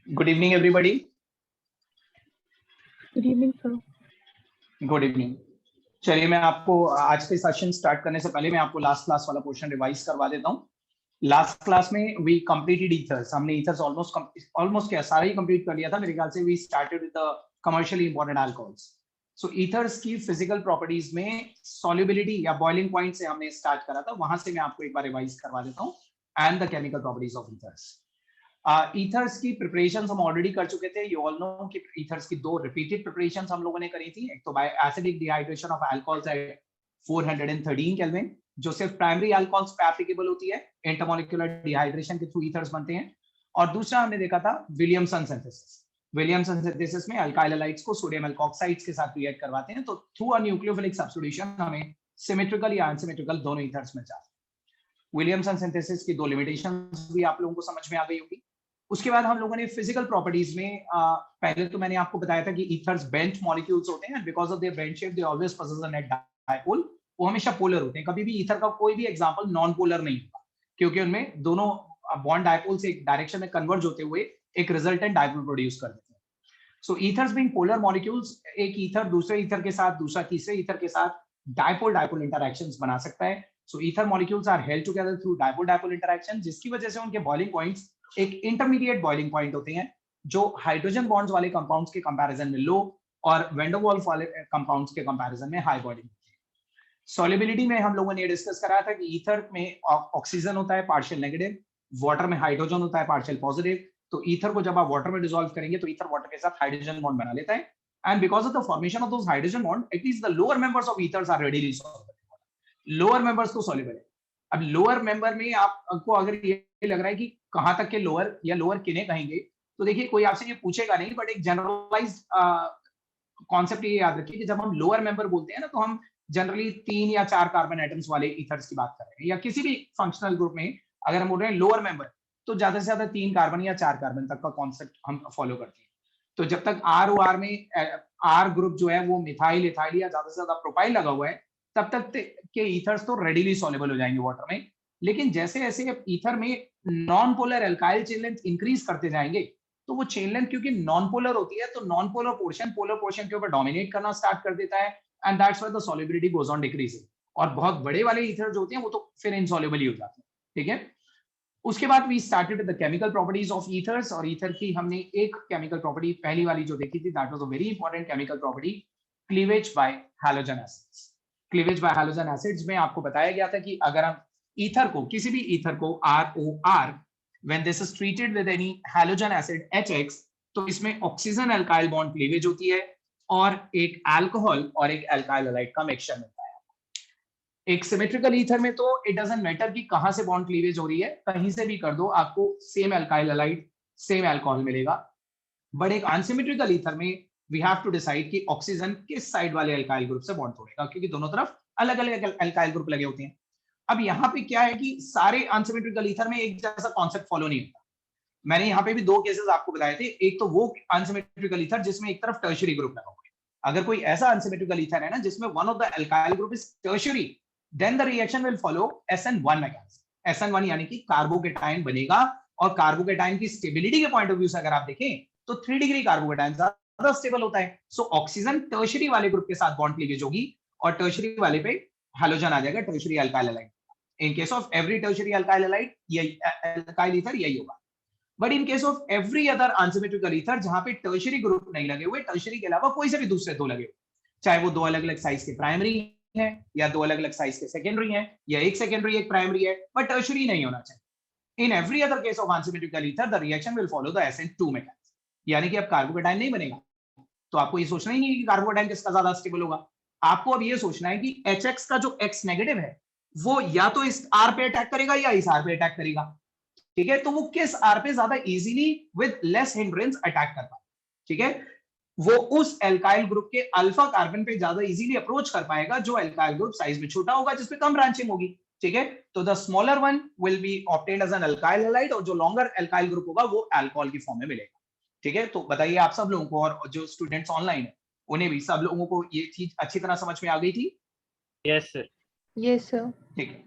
Good evening everybody. Good evening sir. Good evening. चलिए, मैं आपको आज के सेशन स्टार्ट करने से पहले मैं आपको लास्ट क्लास वाला पोर्शन रिवाइज करवा देता हूँ। लास्ट क्लास में वी कंप्लीटेड ईथर्स। हमने ईथर्स ऑलमोस्ट क्या सारा ही कंप्लीट कर लिया था मेरे ख्याल से। We started with the commercially important alcohols. So ethers की फिजिकल प्रॉपर्टीज में सॉल्युबिलिटी या बॉइलिंग पॉइंट से हमने स्टार्ट करा था, वहां से मैं आपको एक बार रिवाइज करवा देता हूँ। And the chemical properties of ethers. Ethers की प्रिपरेशन हम ऑलरेडी कर चुके थे। यू ऑल नो कि ईथर्स की दो रिपीटेड प्रिपरेशन हम लोगों ने करी थी। एक तो by acidic dehydration of alcohols at 413 kelvin, जो सिर्फ प्राइमरी अल्कोहल्स पे एप्लीकेबल होती है। इंटरमोलिकुलर डिहाइड्रेशन के थ्रू ईथर्स बनते हैं। और दूसरा हमने देखा था विलियमसन सिंथेसिस। विलियमसन सिंथेसिस में अल्काइल हैलाइड्स को सोडियम एल्कोक्साइड्स के साथ रिएक्ट करवाते हैं, तो थ्रू अ न्यूक्लियोफिलिक सब्स्टिट्यूशन हमें सिमेट्रिकल या अनसिमेट्रिकल दोनों ईथर्स मिल जाते हैं। विलियमसन सिंथेसिस की दो लिमिटेशंस भी आप लोगों को समझ में आ गई होगी। उसके बाद हम लोगों ने फिजिकल प्रॉपर्टीज में पहले तो मैंने आपको बताया था कि ईथर्स बेंच मॉलिक्यूल्स होते हैं, because of their bent shape they always possess a net dipole. वो हमेशा पोलर होते हैं। कभी भी ईथर का कोई भी एग्जांपल नॉन पोलर नहीं होगा, क्योंकि उनमें दोनों बॉन्ड डायपोल से एक डायरेक्शन में कन्वर्ज होते हुए एक रिजल्टेंट डायपोल प्रोड्यूस कर देते हैं। सो ईथर्स बीइंग पोलर मॉलिक्यूल्स, एक ईथर दूसरे ईथर के साथ, दूसरा तीसरे ईथर के साथ डायपोल डायपोल इंटरैक्शंस बना सकता है। So ether molecules are held together through dipole dipole interaction, जिसकी वजह से उनके बॉइलिंग पॉइंट्स एक इंटरमीडिएट बॉइलिंग पॉइंट होते हैं, जो हाइड्रोजन बॉन्ड्स वाले कंपाउंड्स के कंपैरिजन में लो और वैन डर वाल्स वाले कंपाउंड्स के कंपैरिजन में हाई बॉइलिंग। सॉल्युबिलिटी में हम लोगों ने डिस्कस करा था कि ईथर में ऑक्सीजन होता है पार्शियल नेगेटिव, वाटर में हाइड्रोजन होता है पार्शियल पॉजिटिव। तो ईथर को जब आप वाटर में डिसॉल्व करेंगे तो ईथर वाटर के साथ हाइड्रोजन बॉन्ड बना लेता है, and because of the formation of those hydrogen bond at least the lower members of ethers are readily soluble. Lower members तो सॉल्युबल है। अब लोअर मेंबर में आपको अगर ये लग रहा है कि कहां तक के लोअर या लोअर किन्हें कहेंगे, तो देखिए कोई आपसे ये पूछेगा नहीं, बट एक जनरलाइज्ड कॉन्सेप्ट ये याद रखिए कि जब हम लोअर मेंबर बोलते हैं ना, तो हम जनरली 3 या 4 कार्बन एटम्स वाले ईथर्स की बात कर रहे हैं। या किसी भी फंक्शनल ग्रुप में अगर हम बोल रहे हैं लोअर मेंबर, तो ज्यादा से ज्यादा 3 कार्बन या 4 कार्बन तक का कॉन्सेप्ट हम फॉलो करते हैं। तो जब तक आर ओ आर में आर ग्रुप जो है वो मिथाइल इथाइल या ज्यादा से ज्यादा प्रोपाइल लगा हुआ है, तब तक के ईथर्स तो रेडीली सॉल्युबल हो जाएंगे वाटर में। लेकिन जैसे जैसे ईथर में non polar alkyl chain length increase करते जाएंगे, तो वो चेन लेंथ क्योंकि नॉन पोलर होती है, तो नॉन पोलर पोर्शन के ऊपर डोमिनेट करना स्टार्ट कर देता है, and that's why the solubility goes on decreasing. और बहुत बड़े वाले ईथर जो होते हैं वो तो फिर इनसॉल्युबल ही हो जाते हैं। ठीक है। उसके बाद we started the chemical properties of ethers. और ईथर की हमने एक केमिकल प्रॉपर्टी पहली वाली जो देखी थी, that was a very important chemical property, cleavage bye halogen acids. Cleavage bye halogen acids में आपको बताया गया था कि अगर हम ईथर को, किसी भी ईथर को ROR, when this is treated with any halogen acid HX, तो इसमें ऑक्सीजन एल्काइल बॉन्ड क्लीवेज होती है और एक अल्कोहल और एक एल्काइल हैलाइड का मिक्सचर मिलता है। एक सिमेट्रिकल ईथर में तो इट डजंट मैटर कि कहां से बॉन्ड क्लीवेज हो रही है, कहीं से भी कर दो आपको same alkyl halide same alcohol मिलेगा। बट एक अनसिमेट्रिकल ईथर में वी हैव टू डिसाइड कि ऑक्सीजन किस साइड वाले एल्काइल ग्रुप से बॉन्ड तोड़ेगा, क्योंकि दोनों तरफ अलग अलग एल्काइल ग्रुप लगे होते हैं। अब यहाँ पे क्या है कि सारे अनसिमेट्रिकल ईथर में एक जैसा कॉन्सेप्ट फॉलो नहीं होता। मैंने यहाँ पे भी 2 केसेस आपको बताए थे। एक तो वो अनसिमेट्रिकल ईथर जिसमें एक तरफ टर्शियरी ग्रुप लगा हुआ है। अगर कोई ऐसा अनसिमेट्रिकल ईथर है ना जिसमें one of the alkyl group is tertiary, then the reaction will follow SN1 mechanism. SN1 यानी कि कार्बोकेटाइन बनेगा, और कार्बोकेटाइन की स्टेबिलिटी के पॉइंट ऑफ व्यू से अगर आप देखें तो 3 डिग्री कार्बोकेटाइन ज्यादा स्टेबल होता है। सो ऑक्सीजन टर्शियरी वाले ग्रुप के साथ बॉन्ड क्लीवेज होगी और टर्शियरी वाले पे हैलोजन आ जाएगा, tertiary alkyl halide. In case of every tertiary alkyl halide यही अल्काइल ईथर यही होगा। But in case of every other unsymmetrical ether जहां पे टर्शियरी ग्रुप नहीं लगे हुए, टर्शियरी के अलावा कोई से भी दूसरे 2 लगे हुए, चाहे वो 2 अलग अलग साइज के प्राइमरी है या 2 अलग अलग साइज के सेकेंडरी हैं, या एक सेकेंडरी एक प्राइमरी है, बट टर्शियरी नहीं होना चाहिए। In every other case of unsymmetrical ether the reaction will follow the SN2 mechanism. यानी कि अब कार्बोकेटाइन नहीं बनेगा, तो आपको ये सोचना ही नहीं कि कार्बोकेटाइन किसका ज्यादा स्टेबल होगा। आपको अब ये सोचना है कि HX का जो X नेगेटिव है वो या तो इस R पे अटैक करेगा या इस R पे अटैक करेगा। ठीक है, तो वो किस R पे ज्यादा easily with less hindrance attack कर पाएगा। ठीक है, वो उस एल्काइल ग्रुप के अल्फा कार्बन पे ज्यादा इजीली अप्रोच कर पाएगा जो एल्काइल ग्रुप साइज में छोटा होगा, जिसपे कम ब्रांचिंग होगी। ठीक है, तो the smaller one will be obtained as an alkyl halide, और जो लॉन्गर एल्काइल ग्रुप होगा वो अल्कोहल की फॉर्म में मिलेगा। ठीक है, तो बताइए आप सब लोगों को, और जो स्टूडेंट्स ऑनलाइन है उन्हें भी, सब लोगों को ये चीज अच्छी तरह समझ में आ गई थी? Yes sir. Yes sir. ठीक है।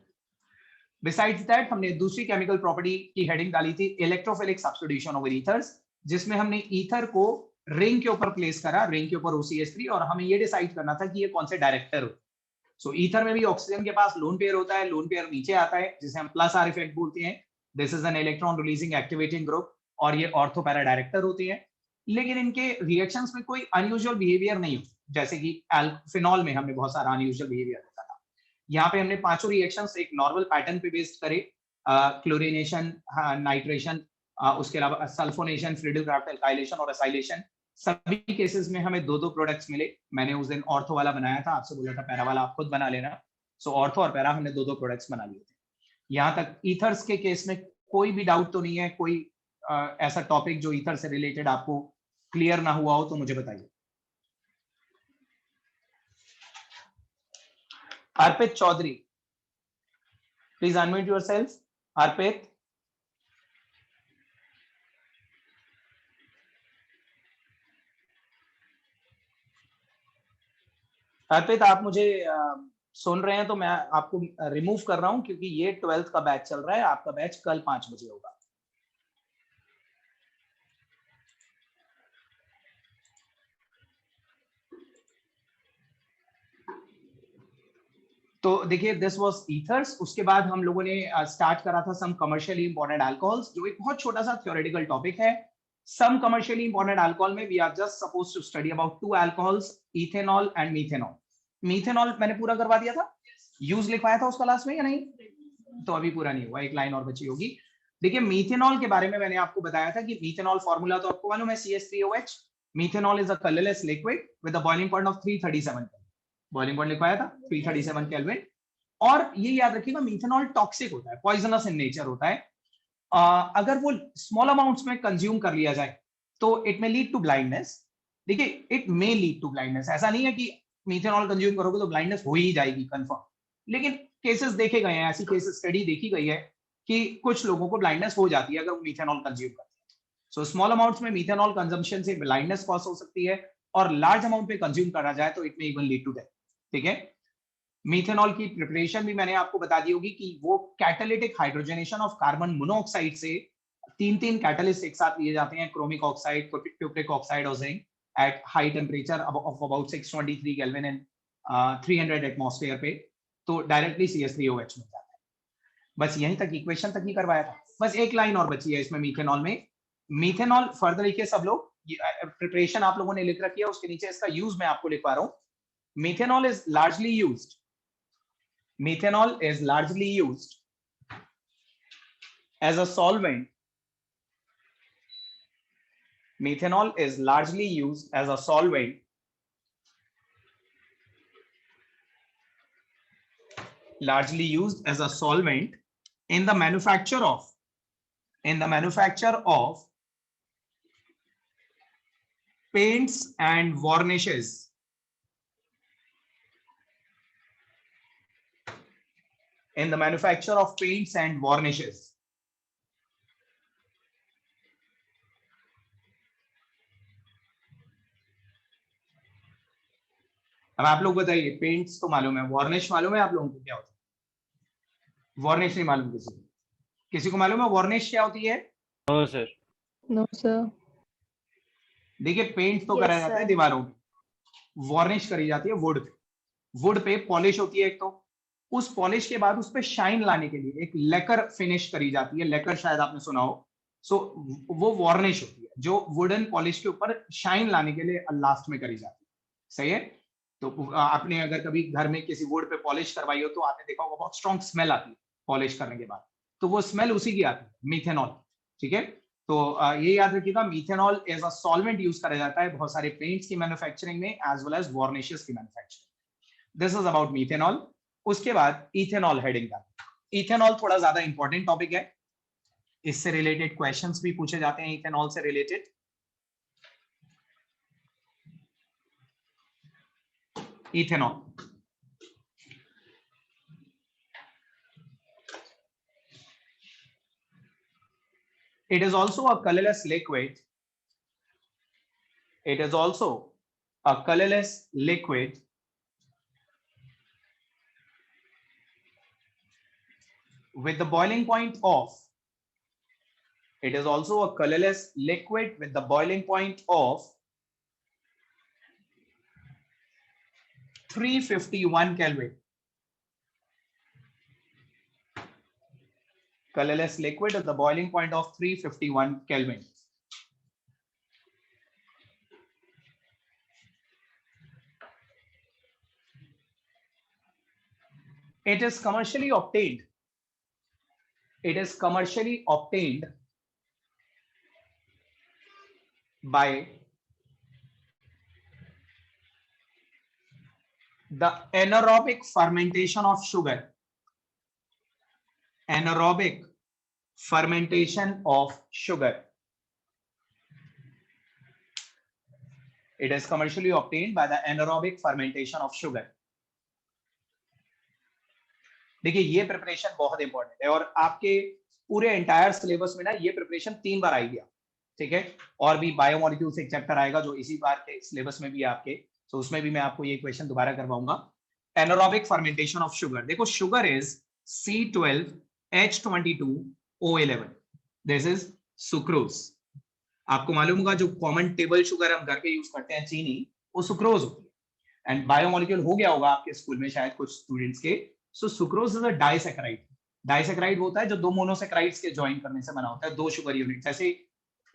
बिसाइड्स दैट हमने दूसरी केमिकल प्रॉपर्टी की हेडिंग डाली थी इलेक्ट्रोफिलिक सब्स्टिट्यूशन ओवर ईथर्स। जिसमें हमने ईथर को रिंग के ऊपर प्लेस करा, रिंग के ऊपर OCH3, और हमें ये डिसाइड करना था कि ये कौन से डायरेक्टर हो। सो ईथर में भी ऑक्सीजन के पास लोन पेयर होता है, लोन पेयर नीचे आता है जिसे हम प्लस आर इफेक्ट बोलते हैं। This is an electron releasing activating group, और ये ऑर्थो पैरा डायरेक्टर होती है। लेकिन इनके रिएक्शंस में कोई अनयूजुअल बिहेवियर नहीं होता, जैसे कि फिनॉल में हमने बहुत सारा अनयूजुअल बिहेवियर देखा था। यहाँ पे हमने पांचों रिएक्शंस एक नॉर्मल पैटर्न पे बेस्ड करे, क्लोरिनेशन, नाइट्रेशन, उसके अलावा सल्फोनेशन, फ्रिडल क्राफ्ट एल्काइलेशन और एसाइलेशन। सभी केसेस में हमें दो दो प्रोडक्ट्स मिले। मैंने उस दिन ऑर्थो वाला बनाया था, आपसे बोला था पैरा वाला आप खुद बना लेना। सो ऑर्थो और पैरा हमने दो दो प्रोडक्ट्स बना लिए थे। यहाँ तक ईथर्स के केस में कोई भी डाउट तो नहीं है? कोई ऐसा टॉपिक जो ईथर से रिलेटेड आपको क्लियर ना हुआ हो तो मुझे बताइए। अर्पित चौधरी, प्लीज अनम्यूट योरसेल्फ। अर्पित, अर्पित आप मुझे सुन रहे हैं तो मैं आपको रिमूव कर रहा हूं, क्योंकि ये 12th का बैच चल रहा है। आपका बैच कल 5 बजे होगा। तो देखिए, दिस वाज ईथर्स। उसके बाद हम लोगों ने स्टार्ट करा था सम कमर्शियली इंपॉर्टेंट अल्कोहल्स, जो एक बहुत छोटा सा थ्योरेटिकल टॉपिक है। सम कमर्शियली इंपॉर्टेंट अल्कोहल में we are just supposed to study about 2 alcohols, ethanol and methanol. Methanol मैंने पूरा करवा दिया था, यूज लिखवाया था उसका लास्ट में या नहीं? तो अभी पूरा नहीं हुआ, एक लाइन और बची होगी। देखिए, मीथेनॉल के बारे में मैंने आपको बताया था कि मीथेनॉल फॉर्मूला तो आपको मालूम है, CH3OH। Methanol is a colourless liquid with a boiling point of 337 kelvin. Boiling point लिखवाया था 337 केल्विन। और ये याद रखिएगा, मीथेनॉल टॉक्सिक होता है, पॉइजनस इन नेचर होता है। अगर वो स्मॉल अमाउंट्स में कंज्यूम कर लिया जाए तो it may lead to blindness. देखिए, it may lead to blindness, ऐसा नहीं है कि मीथेनॉल कंज्यूम करोगे तो ब्लाइंडनेस हो ही जाएगी कंफर्म। लेकिन केसेस देखे गए हैं, ऐसी केस स्टडी देखी गई है कि कुछ लोगों को ब्लाइंडनेस हो जाती है अगर वो मीथेनॉल कंज्यूम करते हैं। सो स्मॉल अमाउंट्स में मीथेनॉल कंजम्पशन से ब्लाइंडनेस कॉज हो सकती है, और लार्ज अमाउंट पे कंज्यूम करा जाए तो it may even lead to death. ठीक है। मीथेनॉल की प्रिपरेशन भी मैंने आपको बता दी होगी कि वो catalytic hydrogenation of carbon monoxide से तीन तीन कैटलिस्ट एक साथ लिए जाते हैं, क्रोमिक ऑक्साइड, क्यूप्रिक ऑक्साइड और zinc, at high temperature of about 623 kelvin and 300 atmosphere पे, तो डायरेक्टली CH3OH मिल जाता है। बस यहीं तक, इक्वेशन तक नहीं करवाया था। बस एक लाइन और बची है इसमें मीथेनॉल में। मीथेनॉल फर्दर लिखिए सब लोग, प्रिपरेशन आप लोगों ने लिख रखी है, उसके नीचे इसका यूज मैं आपको लिखवा रहा हूं। Methanol is largely used, methanol is largely used as a solvent. Methanol is largely used as a solvent in the manufacture of paints and varnishes. In the manufacture of paints and varnishes. अब आप लोग बताइए, paints तो मालूम है, varnish मालूम है आप लोगों को क्या होता है? वार्निश नहीं मालूम किसी को? किसी को मालूम है वार्निश क्या होती है? No sir. No sir. देखिए, पेंट तो करा जाता है दीवारों पे, वार्निश करी जाती है वुड पे। वुड पे पॉलिश होती है एक, तो उस पॉलिश के बाद उस पे शाइन लाने के लिए एक लेकर फिनिश करी जाती है। लेकर शायद आपने सुना हो। सो वो वार्निश होती है जो वुडन पॉलिश के ऊपर शाइन लाने के लिए लास्ट में करी जाती है। सही है। तो आपने अगर कभी घर में किसी वुड पे पॉलिश करवाई हो तो आपने देखा होगा बहुत स्ट्रॉन्ग स्मेल आती है पॉलिश करने के बाद, तो वो स्मेल उसी की आती है, मीथेनॉल। ठीक है। तो ये याद रखिएगा, methanol as a solvent use करा जाता है बहुत सारे पेंट्स की मैन्युफैक्चरिंग में, एज वेल एज वार्निशेस की manufacturing. This is about methanol. उसके बाद इथेनॉल हेडिंग का। इथेनॉल थोड़ा ज्यादा इंपॉर्टेंट टॉपिक है, इससे रिलेटेड क्वेश्चंस भी पूछे जाते हैं इथेनॉल से related. Ethanol it is also a colorless liquid. It is also a colorless liquid with the boiling point of It is also a colorless liquid with the boiling point of 351 Kelvin. Colorless liquid at the boiling point of 351 Kelvin. It is commercially obtained. It is commercially obtained by the anaerobic fermentation of sugar. Anaerobic fermentation of sugar. It is commercially obtained by the anaerobic fermentation of sugar. देखिए ये preparation बहुत important है और आपके पूरे entire syllabus में ना ये प्रिपरेशन 3 बार आएगी, ठीक है। और भी बायोमोलिक्यूल्स एक चैप्टर आएगा जो इसी बार के सिलेबस में भी आपके, तो उसमें भी मैं आपको ये क्वेश्चन दोबारा करवाऊंगा। Anaerobic fermentation of sugar. देखो sugar is C12H22O11, this is sucrose. आपको मालूम होगा जो कॉमन टेबल शुगर हम घर पे यूज करते हैं चीनी, वो सुक्रोज होती है। एंड बायोमोलिक्यूल हो गया होगा आपके स्कूल में शायद कुछ स्टूडेंट्स के। So sucrose is a disaccharide. Disaccharide होता है जो 2 मोनोसैकेराइड्स के ज्वाइन करने से बना होता है, 2 शुगर यूनिट। जैसे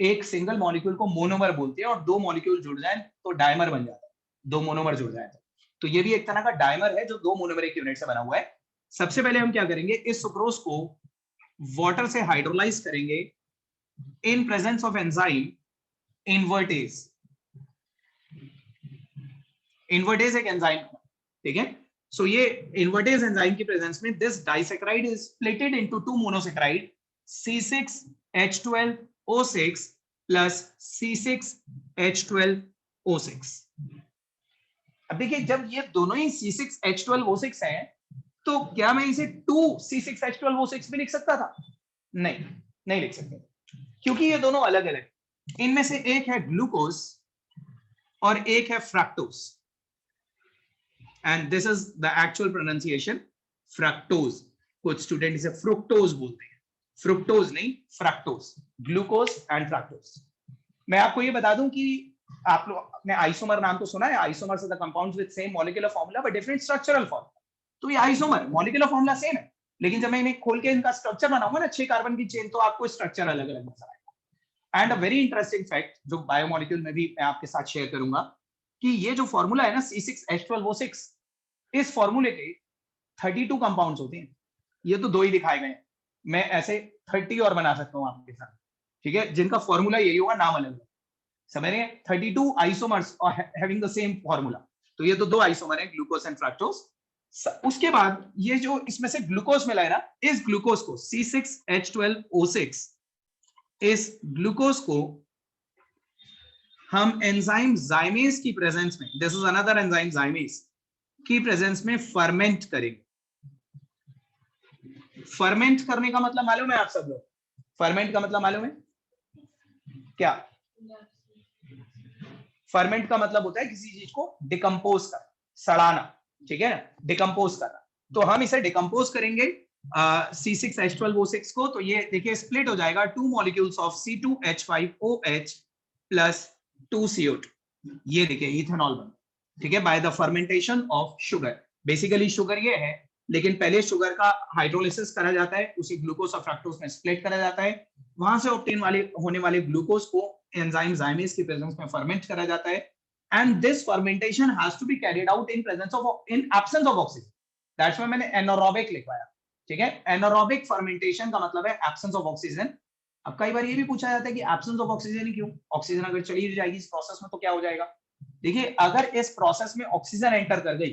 एक सिंगल मॉलिक्यूल को मोनोमर बोलते हैं और 2 मॉलिक्यूल जुड़ जाए तो डायमर बन जाता है, 2 मोनोमर जुड़ जाए तो ये भी एक तरह का डायमर है जो 2 मोनोमरिक यूनिट से बना हुआ है। सबसे पहले हम क्या करेंगे, इस सुक्रोज को वाटर से हाइड्रोलाइज करेंगे इन presence of enzyme invertase. Invertase एक एंजाइम, ठीक है। सो ये इन्वर्टेज एंजाइम की प्रेजेंस में this disaccharide is splitted into 2 monosaccharide C6H12O6 plus C6H12O6। अब देखिए जब ये दोनों ही C6H12O6 हैं तो क्या मैं इसे 2C6H12O6 भी लिख सकता था? नहीं लिख सकते, क्योंकि ये दोनों अलग अलग। इनमें से एक है ग्लूकोज और एक है fructose, and this is the actual pronunciation fructose. कुछ स्टूडेंट इसे फ्रुक्टोज बोलते हैं, फ्रुक्टोज नहीं फ्रक्टोज, ग्लूकोज एंड फ्रक्टोज। मैं आपको ये बता दूं कि आप लोग ने आइसोमर नाम तो सुना है। Isomers are the compounds with same molecular formula but different structural formula. तो ये आइसोमर मॉलिक्यूलर फॉर्मूला सेम है, लेकिन जब मैं इन्हें खोल के इनका स्ट्रक्चर बनाऊंगा ना 6 कार्बन की चेन, तो आपको स्ट्रक्चर अलग अलग नजर आएगा। And a very interesting fact जो बायोमोलिक्यूल में भी मैं आपके साथ शेयर करूंगा कि ये जो फॉर्मूला है ना C6H12O6, इस फॉर्मूले के 32 कंपाउंड्स होते हैं। ये तो 2 ही दिखाए गए हैं, मैं ऐसे 30 और बना सकता हूं आपके साथ, ठीक है, जिनका फॉर्मूला यही होगा, नाम अलग। समझ रहे हैं? 32 isomers having the same formula. तो ये तो 2 आइसोमर हैं, ग्लूकोज एंड फ्रक्टोज। उसके बाद ये जो इसमें से ग्लूकोज मिला है ना, इस ग्लूकोज को C6H12O6, इस ग्लूकोज को हम एंजाइम जाइमेज की प्रेजेंस में, दिस इज अनदर एंजाइम जाइमेज की प्रेजेंस में फर्मेंट करेंगे। फर्मेंट करने का मतलब मालूम है आप सब लोग? फर्मेंट का मतलब मालूम है क्या? फर्मेंट का मतलब होता है किसी चीज को डिकम्पोज करना, सड़ाना, ठीक है ना, डिकम्पोज करना। तो हम इसे डिकम्पोज करेंगे C6H12O6 को, तो ये देखिए स्प्लिट हो जाएगा 2 molecules of C2H5OH plus 2CO2। ये देखिए इथेनॉल बन, ठीक है, by the fermentation of sugar. Basically sugar ये है, लेकिन पहले शुगर का हाइड्रोलिसिस करा जाता है, उसी ग्लूकोज और फ्रक्टोज में स्प्लिट करा जाता है, वहां से ऑब्टेन होने वाले ग्लूकोज को एंजाइम जाइमेज की प्रेजेंस में फर्मेंट करा जाता है। And this fermentation has to be carried out in presence of, in absence of oxygen. That's why मैंने एनारोबिक लिखवाया, ठीक है। एनारोबिक फर्मेंटेशन का मतलब है एब्सेंस ऑफ ऑक्सीजन। अब कई बार ये भी पूछा जाता है कि एब्सेंस ऑफ ऑक्सीजन ही क्यों? ऑक्सीजन अगर चली जाएगी इस प्रोसेस में तो क्या हो जाएगा? देखिए अगर इस प्रोसेस में ऑक्सीजन एंटर कर गई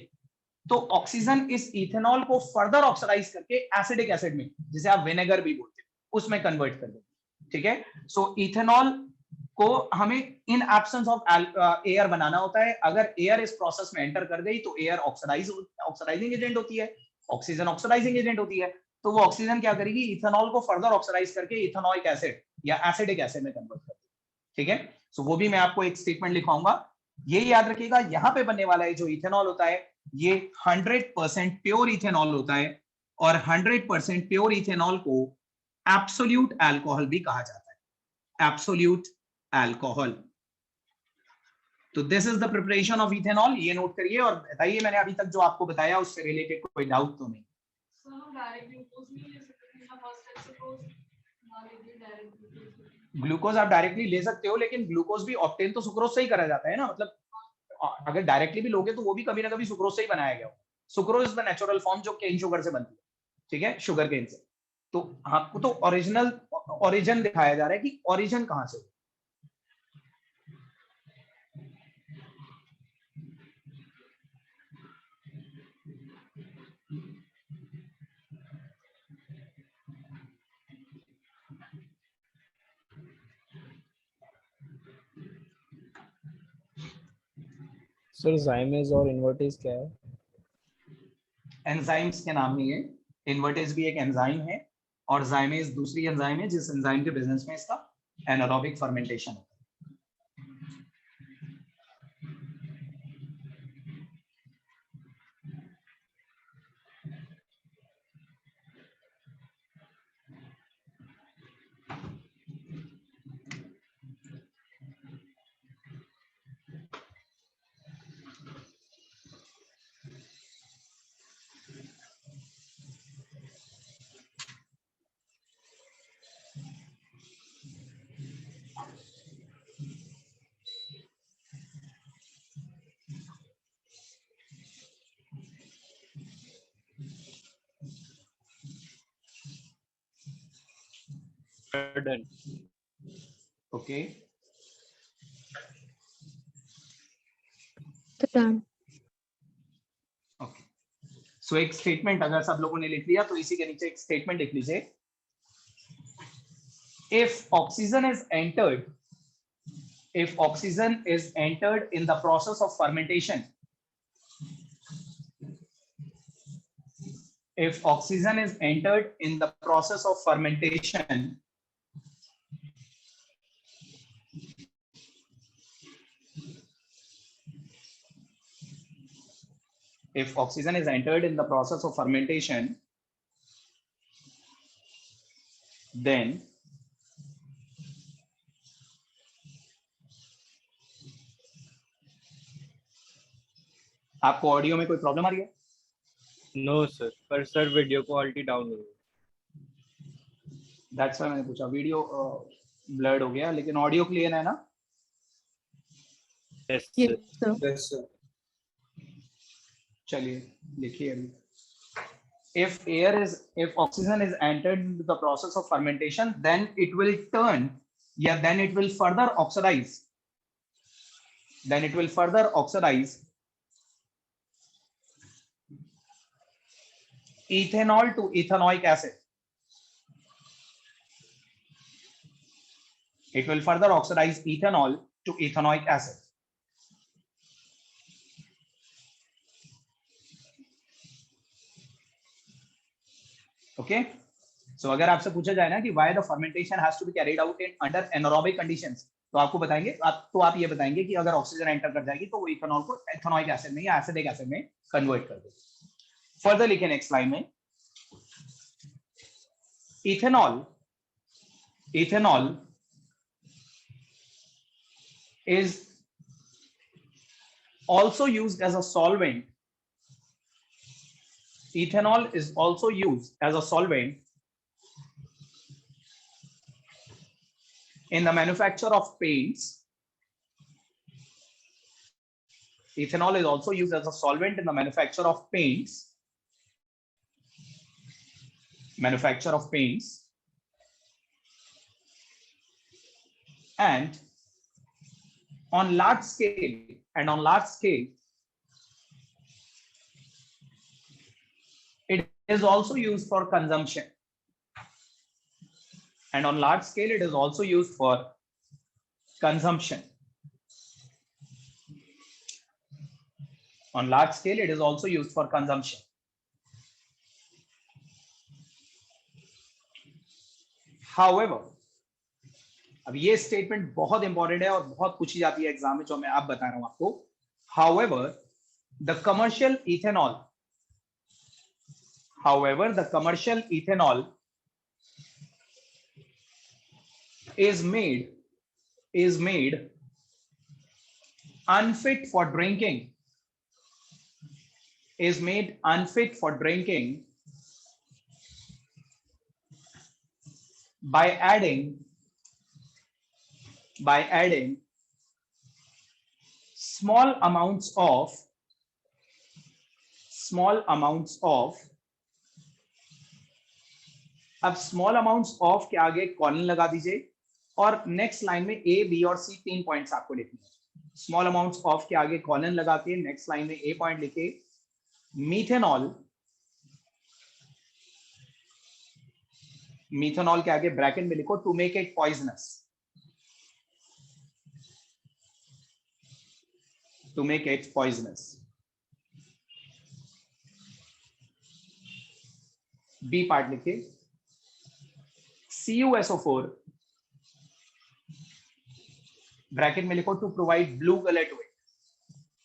तो ऑक्सीजन इस इथेनॉल को फर्दर ऑक्सीडाइज करके एसिडिक एसिड में, जिसे आप विनेगर भी बोलते हैं, उसमें कन्वर्ट कर देगी, ठीक है। सो इथेनॉल को हमें इन एब्सेंस ऑफ एयर बनाना होता है। अगर एयर इस प्रोसेस में एंटर कर गई तो एयर ऑक्सीडाइजिंग एजेंट होती है, ऑक्सीजन ऑक्सीडाइजिंग एजेंट होती है। तो वो ऑक्सीजन क्या करेगी, इथेनॉल को फर्दर ऑक्सीडाइज करके इथेनॉइक एसिड या एसिडिक एसिड में कन्वर्ट कर देगी, ठीक है। सो वो भी मैं आपको एक स्टेटमेंट लिखवाऊंगा। ये याद रखिएगा, यहां पे बनने वाला है जो इथेनॉल होता है ये 100% प्योर इथेनॉल होता है, और 100% प्योर इथेनॉल को एब्सोल्यूट अल्कोहल भी कहा जाता है। Absolute alcohol. तो this is the preparation of ethanol, ये नोट करिए और बताइए मैंने अभी तक जो आपको बताया उससे रिलेटेड कोई डाउट तो नहीं। ग्लूकोज आप डायरेक्टली ले सकते हो, लेकिन ग्लूकोज भी ऑब्टेन तो सुक्रोज से ही करा जाता है ना, मतलब अगर डायरेक्टली भी लोगे तो वो भी कभी ना कभी सुक्रोज से ही बनाया गया हो। Sucrose is the natural form जो केन शुगर से बनती है, ठीक है, शुगर केन से। तो आपको तो ओरिजिनल ओरिजिन दिखाया जा रहा है कि ओरिजिन कहां से। सर जाइमेज और इन्वर्टेज क्या है? एंजाइम्स के नाम नहीं है, इन्वर्टेज भी एक एंजाइम है और जाइमेज दूसरी एंजाइम है जिस एंजाइम के बिजनेस में इसका एनारोबिक फर्मेंटेशन होता है। Done. Okay Done. ओके, सो एक स्टेटमेंट अगर सब लोगों ने लिख लिया तो इसी के नीचे एक स्टेटमेंट लिख लीजिए। If oxygen is entered, if oxygen is entered in the process of fermentation, if oxygen is entered in the process of fermentation, if oxygen is entered in the process of fermentation, then आपको audio में कोई problem आ रही है? No sir, पर sir video quality down हो गई। That's why मैंने पूछा, वीडियो ब्लर्ड हो गया लेकिन ऑडियो क्लियर है ना? Yes Yes, sir. sir. Yes sir. चलिए लिखिए अभी। if oxygen is entered into the process of fermentation, then it will turn, yeah, then it will further oxidize, then it will further oxidize ethanol to ethanoic acid. It will further oxidize ethanol to ethanoic acid. Okay, so अगर आपसे पूछा जाए ना कि why the fermentation has to be carried out in under anaerobic conditions, तो आपको बताएंगे, आप ये बताएंगे कि अगर ऑक्सीजन एंटर कर जाएगी तो वो इथेनॉल को एथेनॉइक एसिड में या एसिडिक एसिड में कन्वर्ट कर देगी। फर्दर लिखे नेक्स्ट लाइन में, ethanol is also used as a solvent. Ethanol is also used as a solvent in the manufacture of paints. Ethanol is also used as a solvent in the manufacture of paints. And on large scale, it is also used for consumption. And on large scale, it is also used for consumption. On large scale, it is also used for consumption. However, अब ये statement बहुत important है और बहुत पूछी जाती है exam में, जो मैं आप बता रहा हूं आपको। However, the commercial ethanol is made unfit for drinking, is made unfit for drinking by adding small amounts of अब स्मॉल अमाउंट्स ऑफ के आगे कॉलन लगा दीजिए और नेक्स्ट लाइन में ए बी और सी 3 पॉइंट्स आपको लिखने हैं। स्मॉल अमाउंट्स ऑफ के आगे कॉलन लगा के नेक्स्ट लाइन में ए पॉइंट लिखे, मिथेनॉल के आगे ब्रैकेट में लिखो to make it poisonous, to make it poisonous. B part लिखे CuSO4 ब्रैकेट में लिखो to provide blue colour to it,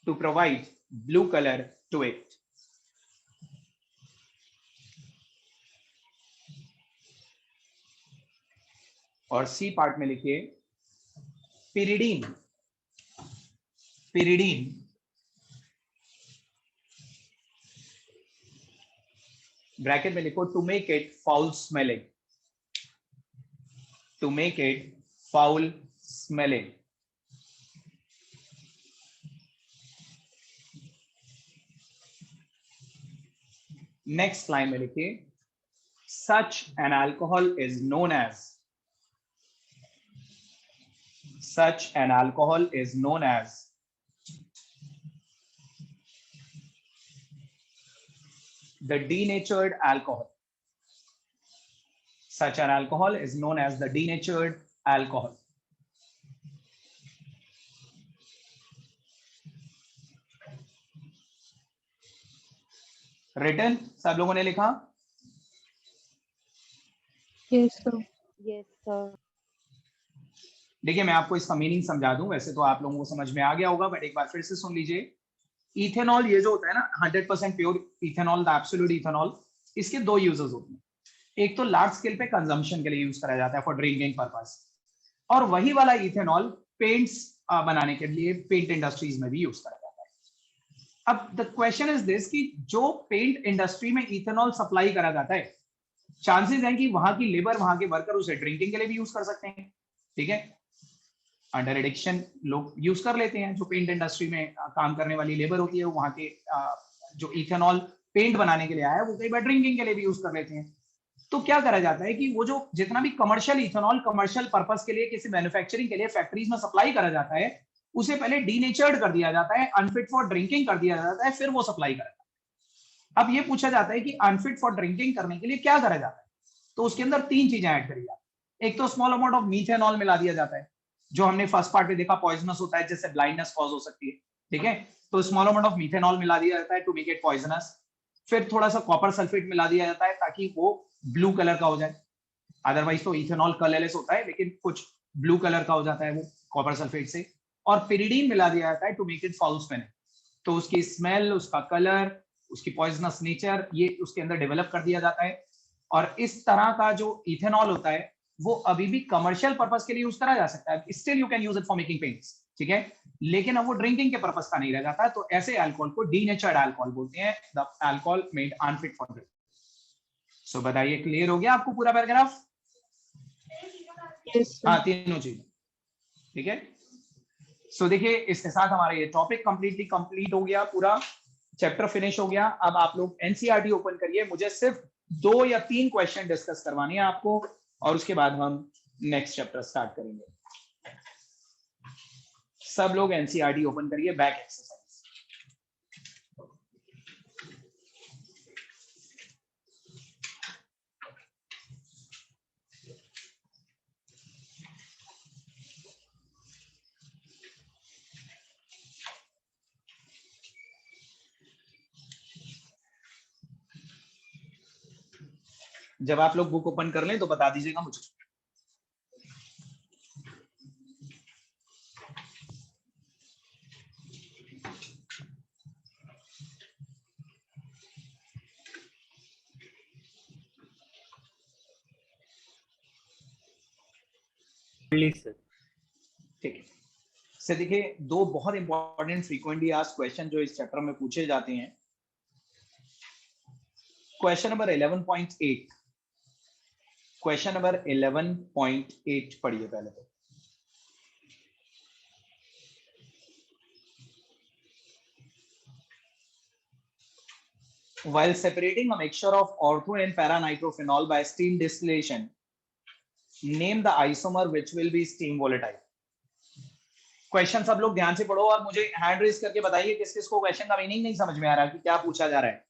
to provide blue colour to it. और सी पार्ट में लिखिए पिरिडीन ब्रैकेट में लिखो to make it foul smelling, to make it foul smelling. Next line में लिखिए such an alcohol is known as the denatured alcohol. Such an alcohol is known as the denatured alcohol. Written सब लोगों ने लिखा? Yes sir. Yes sir. देखिए मैं आपको इसका मीनिंग समझा दूं, वैसे तो आप लोगों को समझ में आ गया होगा बट एक बार फिर से सुन लीजिए। इथेनॉल ये जो होता है ना 100% pure ethanol, the absolute ethanol, इसके दो यूजेस होते हैं। एक तो लार्ज स्केल पे कंजम्पशन के लिए यूज करा जाता है फॉर ड्रिंकिंग पर्पस, और वही वाला इथेनॉल पेंट्स बनाने के लिए पेंट इंडस्ट्रीज में भी यूज करा जाता है। अब द क्वेश्चन इज दिस कि जो पेंट इंडस्ट्री में इथेनॉल सप्लाई करा जाता है, चांसेस हैं कि वहां की लेबर, वहां के वर्कर उसे ड्रिंकिंग के लिए भी यूज कर सकते हैं। ठीक है, अंडर एडिक्शन लोग यूज कर लेते हैं, जो पेंट इंडस्ट्री में काम करने वाली लेबर होती है, वहां के जो इथेनॉल पेंट बनाने के लिए आया है वो कई बार ड्रिंकिंग के लिए भी यूज कर लेते हैं। तो क्या करा जाता है कि वो जो जितना भी कमर्शियल इथेनॉल कमर्शियल पर्पस के लिए किसी मैन्युफैक्चरिंग के लिए फैक्ट्रीज में सप्लाई करा जाता है, उसे पहले डीनेचर्ड कर दिया जाता है, अनफिट फॉर ड्रिंकिंग कर दिया जाता है, फिर वो सप्लाई करा जाता है। अब ये पूछा जाता है कि अनफिट फॉर ड्रिंकिंग करने के लिए क्या करा जाता है, तो उसके अंदर 3 चीजें ऐड करी जाती है। एक तो स्मॉल अमाउंट ऑफ मीथेनॉल मिला दिया जाता है, जो हमने फर्स्ट पार्ट में देखा पॉइजनस होता है, जिससे ब्लाइंडनेस कॉज हो सकती है। ठीक है, तो स्मॉल अमाउंट ऑफ मीथेनॉल मिला दिया जाता है टू मेक इट पॉइजनस। फिर थोड़ा सा कॉपर सल्फेट मिला दिया जाता है ताकि वो ब्लू कलर का हो जाए, अदरवाइज तो इथेनॉल कलरलेस होता है, लेकिन कुछ ब्लू कलर का हो जाता है वो कॉपर सल्फेट से। और पिरिडीन मिला दिया जाता है to make it foul smelling, तो उसकी स्मेल, उसका कलर, उसकी पॉइजनस नेचर, ये उसके अंदर डेवलप कर दिया जाता है। और इस तरह का जो इथेनॉल होता है वो अभी भी कमर्शियल पर्पस के लिए यूज करा जा सकता है, still you can use it for making paints. ठीक है, लेकिन अब वो ड्रिंकिंग के पर्पस का नहीं रह जाता है, तो ऐसे अल्कोहल को डीनेचर्ड अल्कोहल बोलते हैं, the alcohol made unfit for drinking. So बताइए, क्लियर हो गया आपको पूरा पैराग्राफ? Yes sir. हाँ, तीनों चीज। ठीक है, सो देखिए इसके साथ हमारा ये टॉपिक कंप्लीट हो गया, पूरा चैप्टर फिनिश हो गया। अब आप लोग एनसीईआरटी ओपन करिए, मुझे सिर्फ 2 या 3 क्वेश्चन डिस्कस करवानी है आपको, और उसके बाद हम नेक्स्ट चैप्टर स्टार्ट करेंगे। सब लोग एनसीईआरटी ओपन करिए, बैक एक्सरसाइज। जब आप लोग बुक ओपन कर लें तो बता दीजिएगा मुझे। Please sir. ठीक है, से देखिए दो बहुत इंपॉर्टेंट फ्रीक्वेंटली आस्क्ड क्वेश्चन जो इस चैप्टर में पूछे जाते हैं। क्वेश्चन नंबर 11.8, क्वेश्चन नंबर 11.8 पढ़िए पहले तो। While separating a mixture of ortho and para-nitrophenol by steam distillation, name the isomer which will be steam volatile. Question सब लोग ध्यान से पढ़ो और मुझे हैंड रेज करके बताइए किस किस को क्वेश्चन का मीनिंग नहीं समझ में आ रहा कि क्या पूछा जा रहा है।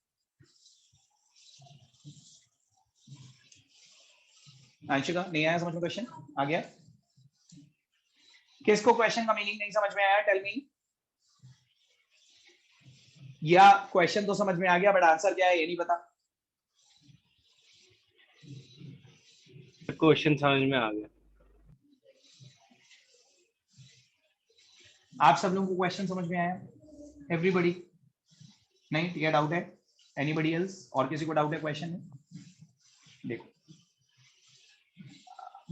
अंशिका नहीं आया समझ में क्वेश्चन? आ गया? किसको क्वेश्चन का मीनिंग नहीं समझ में आया? Tell me. या क्वेश्चन तो समझ में आ गया बट आंसर क्या है ये नहीं पता? क्वेश्चन समझ में आ गया। आप सब लोगों को क्वेश्चन समझ में आया? एवरीबॉडी? नहीं, क्या डाउट है? Anybody else? और किसी को डाउट है क्वेश्चन में? देखो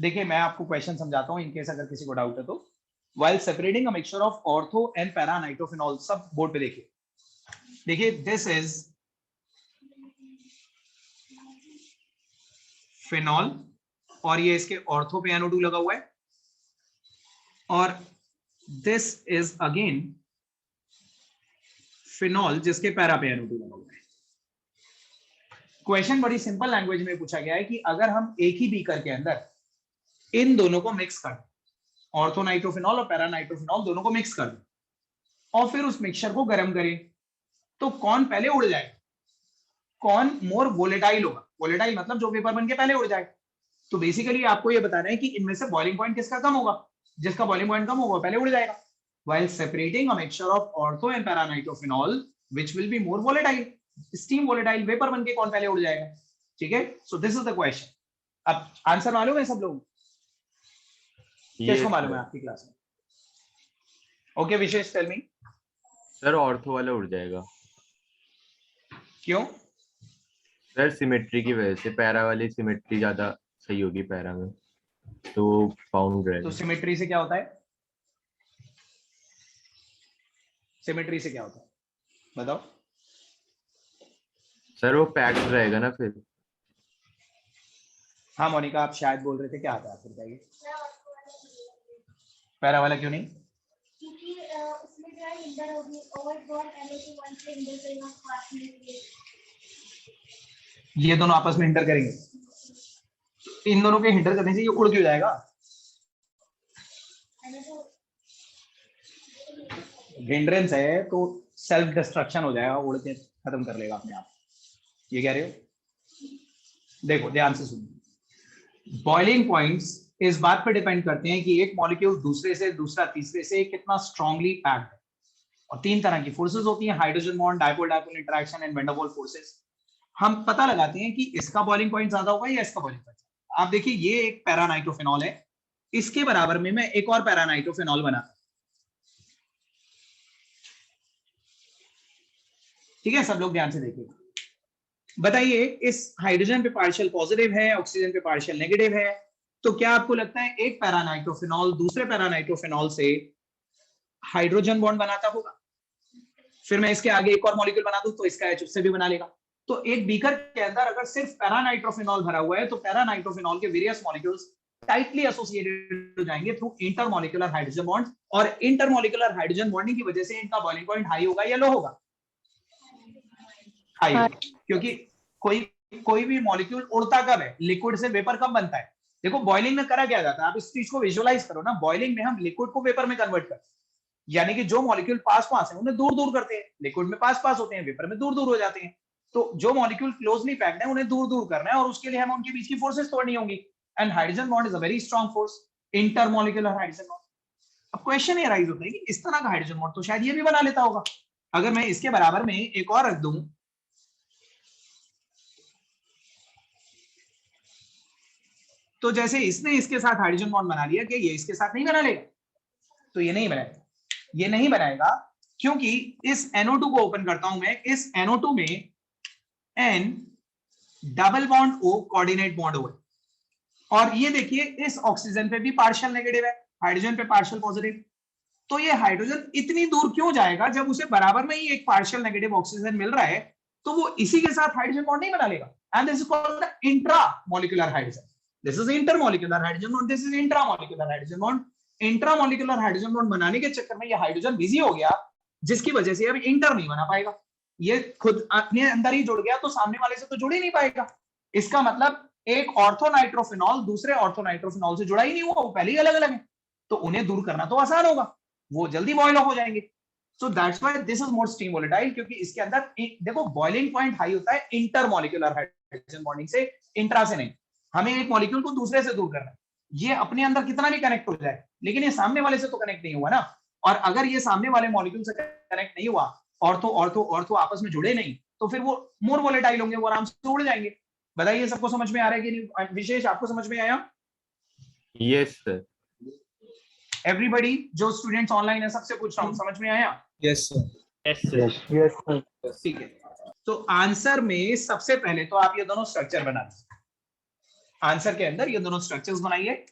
देखिए मैं आपको क्वेश्चन समझाता हूं इनकेस अगर किसी को डाउट है तो। while separating a mixture of ortho and para nitrophenol, सब बोर्ड पे देखिए, देखिए दिस इज फिनॉल और ये इसके ऑर्थो पे NO2 लगा हुआ है और दिस इज अगेन फिनॉल जिसके पैरा पे NO2 लगा हुआ है। क्वेश्चन बड़ी सिंपल लैंग्वेज में पूछा गया है कि अगर हम एक ही बीकर के अंदर इन दोनों को मिक्स कर दें, ऑर्थो नाइट्रोफिनॉल और पैरा नाइट्रोफिनॉल दोनों को मिक्स कर दें और फिर उस मिक्सचर को गर्म करें तो कौन पहले उड़ जाएगा, कौन मोर वोलेटाइल होगा? वोलेटाइल मतलब जो वेपर बन के पहले उड़ जाए। तो बेसिकली आपको ये बताना है कि इनमें से बॉइलिंग पॉइंट किसका कम होगा? जिसका बॉइलिंग पॉइंट कम होगा पहले उड़ जाएगा। while separating a mixture of ortho and para nitrophenol which will be more volatile, steam volatile vapour बन के कौन पहले उड़ जाएगा? ठीक है, so this is the question. अब आंसर मालूम है सब लोग? किसको मालूम है आपकी क्लास में? ओके विशेष टेल मी। सर ऑर्थो वाला उड़ जाएगा। क्यों? सर सिमेट्री की वजह से, पैरा वाली सिमेट्री ज्यादा सही होगी पैरा में तो फाउंड रहेगा। तो सिमेट्री से क्या होता है? सिमेट्री से क्या होता है बताओ? सर वो पैक्ड रहेगा ना फिर। हाँ मोनिका आप शायद बोल रहे थे, क्या आता है फिर बताइए? पैरा वाला क्यों नहीं? क्योंकि उसमें जो है हिंडर होगी, ओवर बॉन्ड NO2 1 से हिंडर करेगा पास में के। ये दोनों आपस में हिंडर करेंगे, इन दोनों के हिंडर करने से ये उड़ क्यों जाएगा? हिंड्रेंस है तो सेल्फ डिस्ट्रक्शन हो जाएगा, उड़ के खत्म कर लेगा अपने आप। ये कह रहे हो? देखो ध्यान से सुनो, बॉइलिंग पॉइंट्स इस बात पे डिपेंड करते हैं कि एक मॉलिक्यूल दूसरे से, दूसरा तीसरे से कितना स्ट्रांगली पैक्ड है। और तीन तरह की फोर्सेस होती हैं, hydrogen bond, dipole dipole interaction and van der Waals forces. हम पता लगाते हैं कि इसका बॉइलिंग पॉइंट ज्यादा होगा या इसका बॉइलिंग पॉइंट। आप देखिए ये एक पैरा नाइट्रोफिनॉल है, इसके बराबर में मैं एक और पैरा नाइट्रोफिनॉल बनाता हूं। ठीक है, सब लोग ध्यान से देखिए, बताइए इस हाइड्रोजन पे पार्शियल पॉजिटिव है, ऑक्सीजन पे पार्शियल नेगेटिव है, तो क्या आपको लगता है एक पैरा नाइट्रोफिनॉल दूसरे पैरा नाइट्रोफिनॉल से हाइड्रोजन बॉन्ड बनाता होगा? फिर मैं इसके आगे एक और मॉलिक्यूल बना दूं तो इसका H उससे भी बना लेगा। तो एक बीकर के अंदर अगर सिर्फ पैरा नाइट्रोफिनॉल भरा हुआ है तो पैरा नाइट्रोफिनॉल के वेरियस मॉलिक्यूल्स टाइटली एसोसिएटेड हो जाएंगे थ्रू इंटरमॉलिक्यूलर हाइड्रोजन बॉन्ड, और इंटरमॉलिक्यूलर हाइड्रोजन बॉन्डिंग की वजह से इनका बॉइलिंग पॉइंट हाई होगा या लो होगा? हाई होगा, क्योंकि कोई भी मॉलिक्यूल उड़ता कब है? लिक्विड से वेपर कब बनता है? देखो बॉइलिंग में करा क्या जाता है, आप इस चीज को विजुअलाइज करो ना, बॉइलिंग में हम लिक्विड को वेपर में कन्वर्ट करते हैं, यानी कि जो मॉलिक्यूल पास पास है उन्हें दूर दूर करते हैं, लिक्विड में पास पास होते हैं, वेपर में दूर दूर हो जाते हैं। तो जो मॉलिक्यूल क्लोजली पैक्ड है उन्हें दूर दूर करना है और उसके लिए हमें उनके बीच की फोर्सेस तोड़नी होंगी, and hydrogen bond is a very strong force, intermolecular hydrogen bond. अब क्वेश्चन ये राइज होता है कि इस तरह का हाइड्रोजन बॉन्ड तो शायद ये भी बना लेता होगा। अगर मैं इसके बराबर में एक और रख दूं तो जैसे इसने इसके साथ हाइड्रोजन बॉन्ड बना लिया, कि ये इसके साथ नहीं बना लेगा? तो ये नहीं बनाएगा, ये नहीं बनाएगा क्योंकि इस NO2 को ओपन करता हूं मैं, इस NO2 में N double bond O coordinate bond O है, और ये देखिए इस ऑक्सीजन पे भी पार्शियल नेगेटिव है, हाइड्रोजन पे पार्शियल पॉजिटिव। तो ये हाइड्रोजन इतनी दूर क्यों जाएगा जब उसे बराबर में ही एक पार्शियल नेगेटिव ऑक्सीजन मिल रहा है, तो वो इसी के साथ हाइड्रोजन बॉन्ड नहीं बना लेगा। And this is called the intramolecular hydrogen. This is intermolecular hydrogen bond, this is intramolecular hydrogen bond. Intramolecular hydrogen bond बनाने के चक्कर में ये हाइड्रोजन बिजी हो गया, जिसकी वजह से अब इंटर नहीं बना पाएगा। ये खुद अपने अंदर ही जुड़ गया तो सामने वाले से तो जुड़ ही नहीं पाएगा। इसका मतलब एक ऑर्थोनाइट्रोफिनॉल दूसरे ऑर्थोनाइट्रोफिनॉल से जुड़ा ही नहीं हुआ, वो पहले ही अलग अलग है, तो उन्हें दूर करना तो आसान होगा, वो जल्दी बॉयल हो जाएंगे। So that's why this is more steam volatile, क्योंकि इसके अंदर देखो बॉइलिंग पॉइंट हाई होता है इंटरमोलिकुलर हाइड्रोजन बॉन्डिंग से, इंट्रा से नहीं। हमें एक मॉलिक्यूल को दूसरे से दूर करना है, ये अपने अंदर कितना भी कनेक्ट हो जाए, लेकिन ये सामने वाले से तो कनेक्ट नहीं हुआ ना। और अगर ये सामने वाले मॉलिक्यूल से कनेक्ट नहीं हुआ, ऑर्थो ऑर्थो ऑर्थो आपस में जुड़े नहीं, तो फिर वो मोर वोलेटाइल होंगे, वो आराम से उड़ जाएंगे। बताइए सबको समझ में आ रहा है कि नहीं? विशेष आपको समझ में आया? Yes sir. एवरीबॉडी जो स्टूडेंट्स ऑनलाइन है सबसे पूछ रहा हूँ, समझ में आया? Yes sir. Yes sir. ठीक है, तो आंसर में सबसे पहले तो आप ये दोनों स्ट्रक्चर बना दीजिए। आंसर के अंदर ये दोनों स्ट्रक्चर्स बनाइए।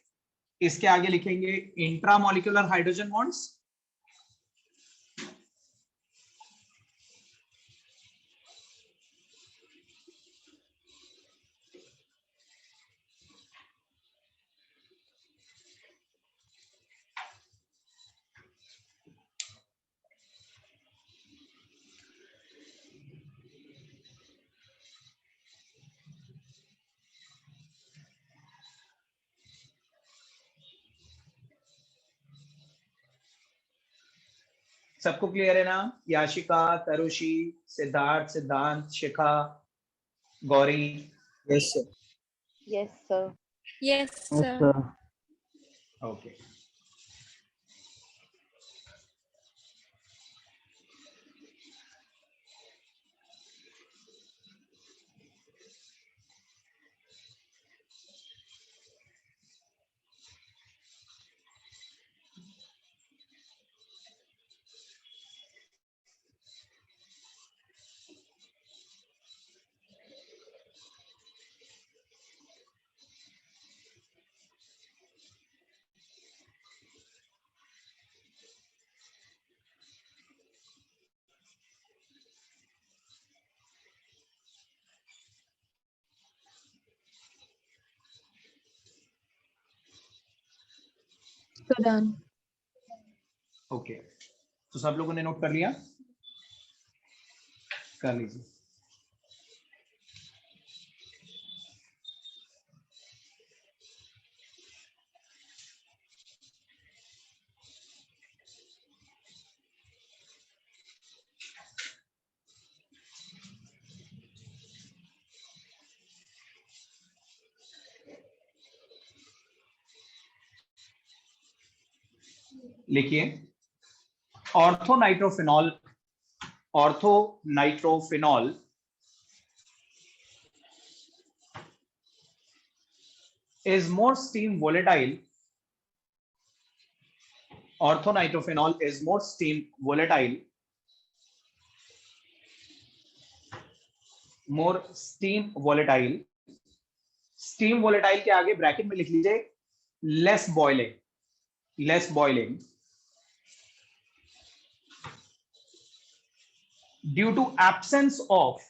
इसके आगे लिखेंगे इंट्रामोलिकुलर हाइड्रोजन बॉन्ड्स, सबको क्लियर है ना? Yashika, Tarushi, Siddharth, Siddhant, Shikha, Gauri? Yes sir. Yes, sir. Yes, sir. Okay. So done. Okay, तो सब लोगों ने नोट कर लिया? कर लीजिए। लिखिए orthonitrophenol, orthonitrophenol is more steam volatile. Orthonitrophenol is more steam volatile. More steam volatile. Steam volatile के आगे ब्रैकेट में लिख लीजिए less boiling. Less boiling. Due to absence of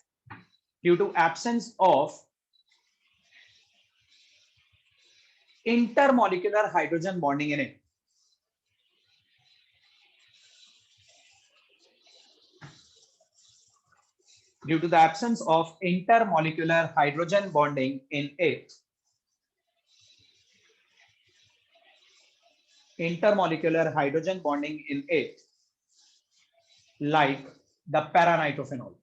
intermolecular hydrogen bonding in it. Due to the absence of intermolecular hydrogen bonding in it. Intermolecular hydrogen bonding in it, like the paranitrophenol.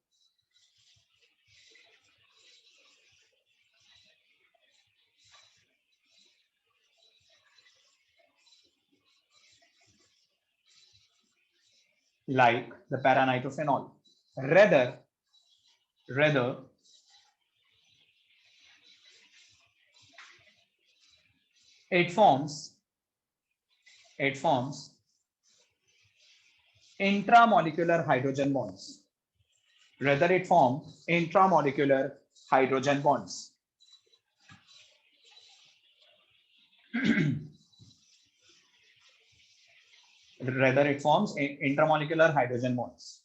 Like the paranitrophenol. Rather, it forms intramolecular hydrogen bonds. Rather, it forms intramolecular hydrogen bonds. rather it forms intermolecular hydrogen bonds.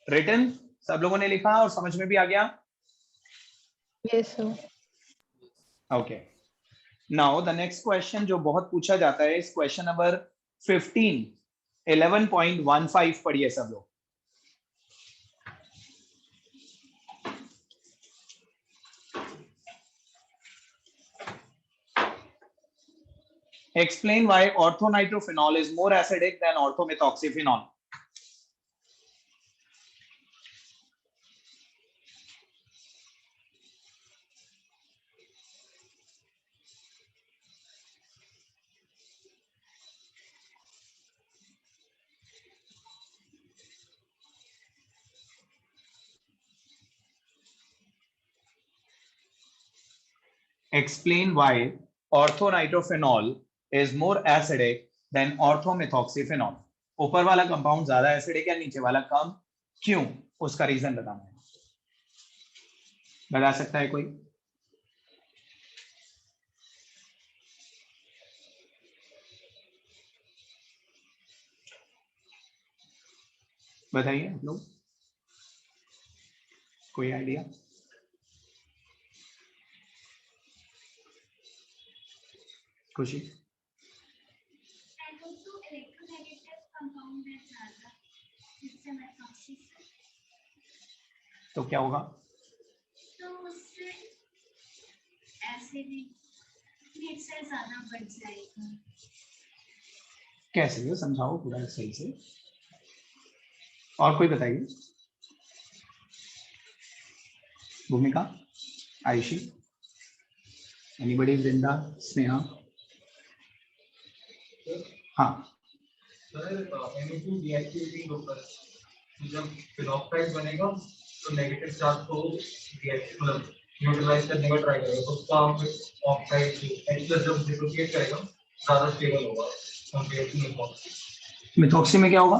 Written, सब लोगों ने लिखा और समझ में भी आ गया? Yes, sir. Okay. Now the next question जो बहुत पूछा जाता है, इस क्वेश्चन नंबर 15 11.15 पढ़िए सब लोग। Explain why orthonitrophenol is more acidic than orthomethoxyphenol. Explain why orthonitrophenol is more acidic than orthomethoxyphenol. ऊपर वाला कंपाउंड ज्यादा एसिडिक है, नीचे वाला कम, क्यों? उसका रीजन बताना है। बता सकता है कोई? बताइए आप लोग, कोई आइडिया? खुशी? And also electronegative compound है ज़्यादा, जिससे methoxy से, तो क्या होगा? तो उससे एसिडिक से ज़्यादा बढ़ जाएगा। कैसे? ये समझाओ पूरा सही से। और कोई बताइए? भूमिका, आयुषी, एनीबॉडी? वृंदा, स्नेहा? हाँ, सर NO2 डीएक्टिवेटिंग होकर जब फिनॉक्साइड बनेगा तो नेगेटिव चार्ज को मतलब न्यूट्रलाइज करने का ट्राई करेगा, तो उसका ऑक्साइड H+ जब डिसोसिएट करेगा ज्यादा स्टेबल होगा कंपेयर टू मेथॉक्सी। मिथॉक्सी में क्या होगा?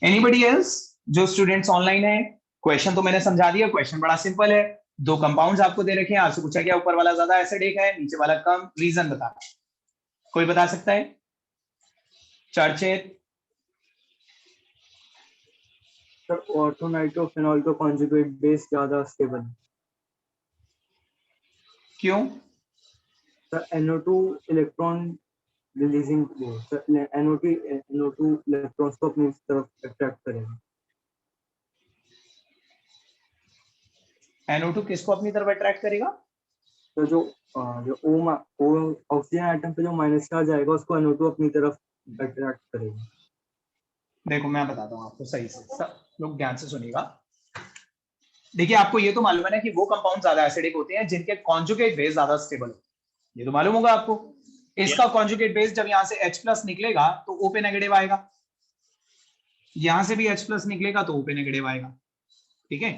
Anybody else? जो स्टूडेंट्स ऑनलाइन है, क्वेश्चन तो मैंने समझा दिया। क्वेश्चन बड़ा सिंपल है, दो कंपाउंड्स आपको दे रखे हैं, आपसे पूछा गया ऊपर वाला ज्यादा एसिडिक है, नीचे वाला कम, रीजन बताना। कोई बता सकता है? चर्चित? सर ऑर्थोनाइट्रोफेनॉल का कॉन्जुगेट बेस ज्यादा स्टेबल है। क्यों? Sir NO2 electron releasing, NO2 electrons को अपनी तरफ अट्रैक्ट करेगा। NO2 किसको अपनी तरफ अट्रैक्ट करेगा? तो जो ऑक्सीजन एटम पे जो माइनस चार्ज आएगा उसको NO2 अपनी तरफ अट्रैक्ट करेगा। देखो मैं बताता हूँ आपको सही से, सब लोग ध्यान से सुनिएगा। देखिए आपको ये तो मालूम है ना कि वो कंपाउंड ज्यादा एसिडिक होते हैं जिनके कॉन्जुगेट बेस ज्यादा स्टेबल होते हैं, ये तो मालूम होगा आपको। इसका कॉन्जुगेट बेस जब यहां से H+ निकलेगा तो O पे नेगेटिव आएगा, यहां से भी H+ निकलेगा तो O पे नेगेटिव आएगा, ठीक है।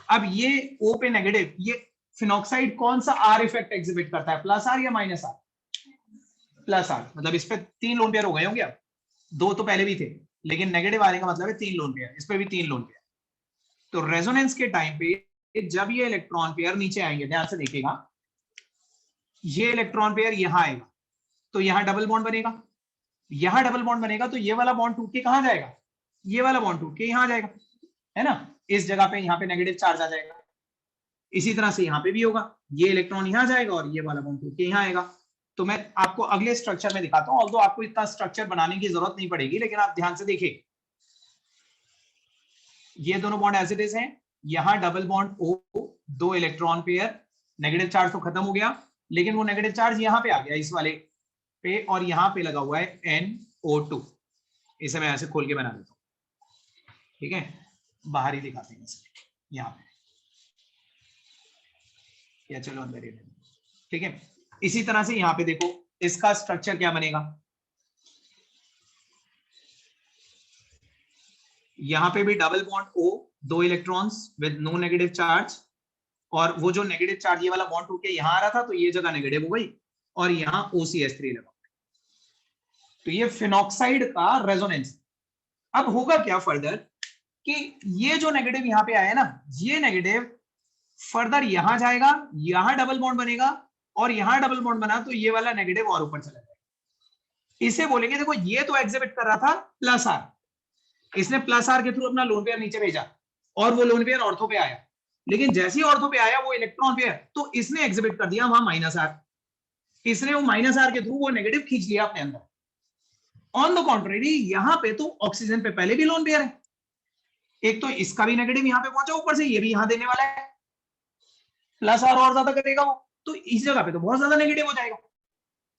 अब ये O पे नेगेटिव, ये फिनॉक्साइड कौन सा R इफेक्ट एग्जिबिट करता है, +R या -R? +R। मतलब इस पे 3 लोन पेयर हो गए होंगे, अब 2 तो पहले भी थे, लेकिन नेगेटिव आने का मतलब है 3 लोन पेयर, इस पे भी 3 लोन पेयर। तो रेजोनेंस के टाइम पे जब ये इलेक्ट्रॉन पेयर नीचे आएंगे, ध्यान से देखिएगा, ये इलेक्ट्रॉन पेयर यहां आएगा तो यहां डबल बॉन्ड बनेगा, यहां डबल बॉन्ड बनेगा तो ये वाला बॉन्ड टूट के कहां जाएगा? ये वाला बॉन्ड टूट के यहां जाएगा, है ना। इस जगह पे यहां पे नेगेटिव चार्ज आ जाएगा। इसी तरह से यहां पे भी होगा, ये इलेक्ट्रॉन यहां जाएगा और ये वाला बॉन्ड टूट के यहां आएगा। तो मैं आपको अगले स्ट्रक्चर में दिखाता हूं, ऑल्दो आपको इतना स्ट्रक्चर बनाने की जरूरत नहीं पड़ेगी, लेकिन आप ध्यान से देखिए, ये दोनों बॉन्ड एज इट इज हैं, यहां double bond O, 2 electron pair, negative charge तो खत्म हो गया, लेकिन वो नेगेटिव चार्ज यहां पे आ गया इस वाले पे, और यहां पे लगा हुआ है NO2। इसे मैं ऐसे खोल के बना देता हूं, ठीक है, बाहर ही दिखाते हैं इसे यहां पे, या चलो अंदर ही, ठीक है। इसी तरह से यहां पे देखो इसका स्ट्रक्चर क्या बनेगा, यहां पे भी double bond O, 2 electrons with no negative charge, और वो जो नेगेटिव चार्ज ये वाला बॉन्ड टूट के यहां आ रहा था तो ये जगह नेगेटिव हो गई और यहां OCH3 लगा। तो ये फिनॉक्साइड का रेजोनेंस। अब होगा क्या फर्दर कि ये जो नेगेटिव यहां पे आया ना, ये नेगेटिव फर्दर यहां जाएगा, यहां डबल बॉन्ड बनेगा, और यहां डबल बॉन्ड बना तो ये वाला नेगेटिव और ऊपर चला जाएगा। इसे बोलेंगे देखो ये तो एग्जिबिट कर रहा था प्लस आर, इसने प्लस आर के थ्रू अपना लोन पेयर नीचे भेजा और वो लोन पेयर ऑर्थो पे आया, लेकिन जैसे ही ऑर्थो पे आया वो इलेक्ट्रॉन पेयर, तो इसने एग्जिबिट कर दिया वहां माइनस आर, इसने वो माइनस आर के थ्रू वो नेगेटिव खींच लिया अपने अंदर। ऑन द कॉन्ट्रेरी यहां पे तो ऑक्सीजन पे पहले भी लोन पेयर है, एक तो इसका भी नेगेटिव यहां पे पहुंचा, ऊपर से ये भी यहां देने वाला है, प्लस आर और ज्यादा करेगा वो, तो इस जगह पे तो बहुत ज्यादा नेगेटिव हो जाएगा।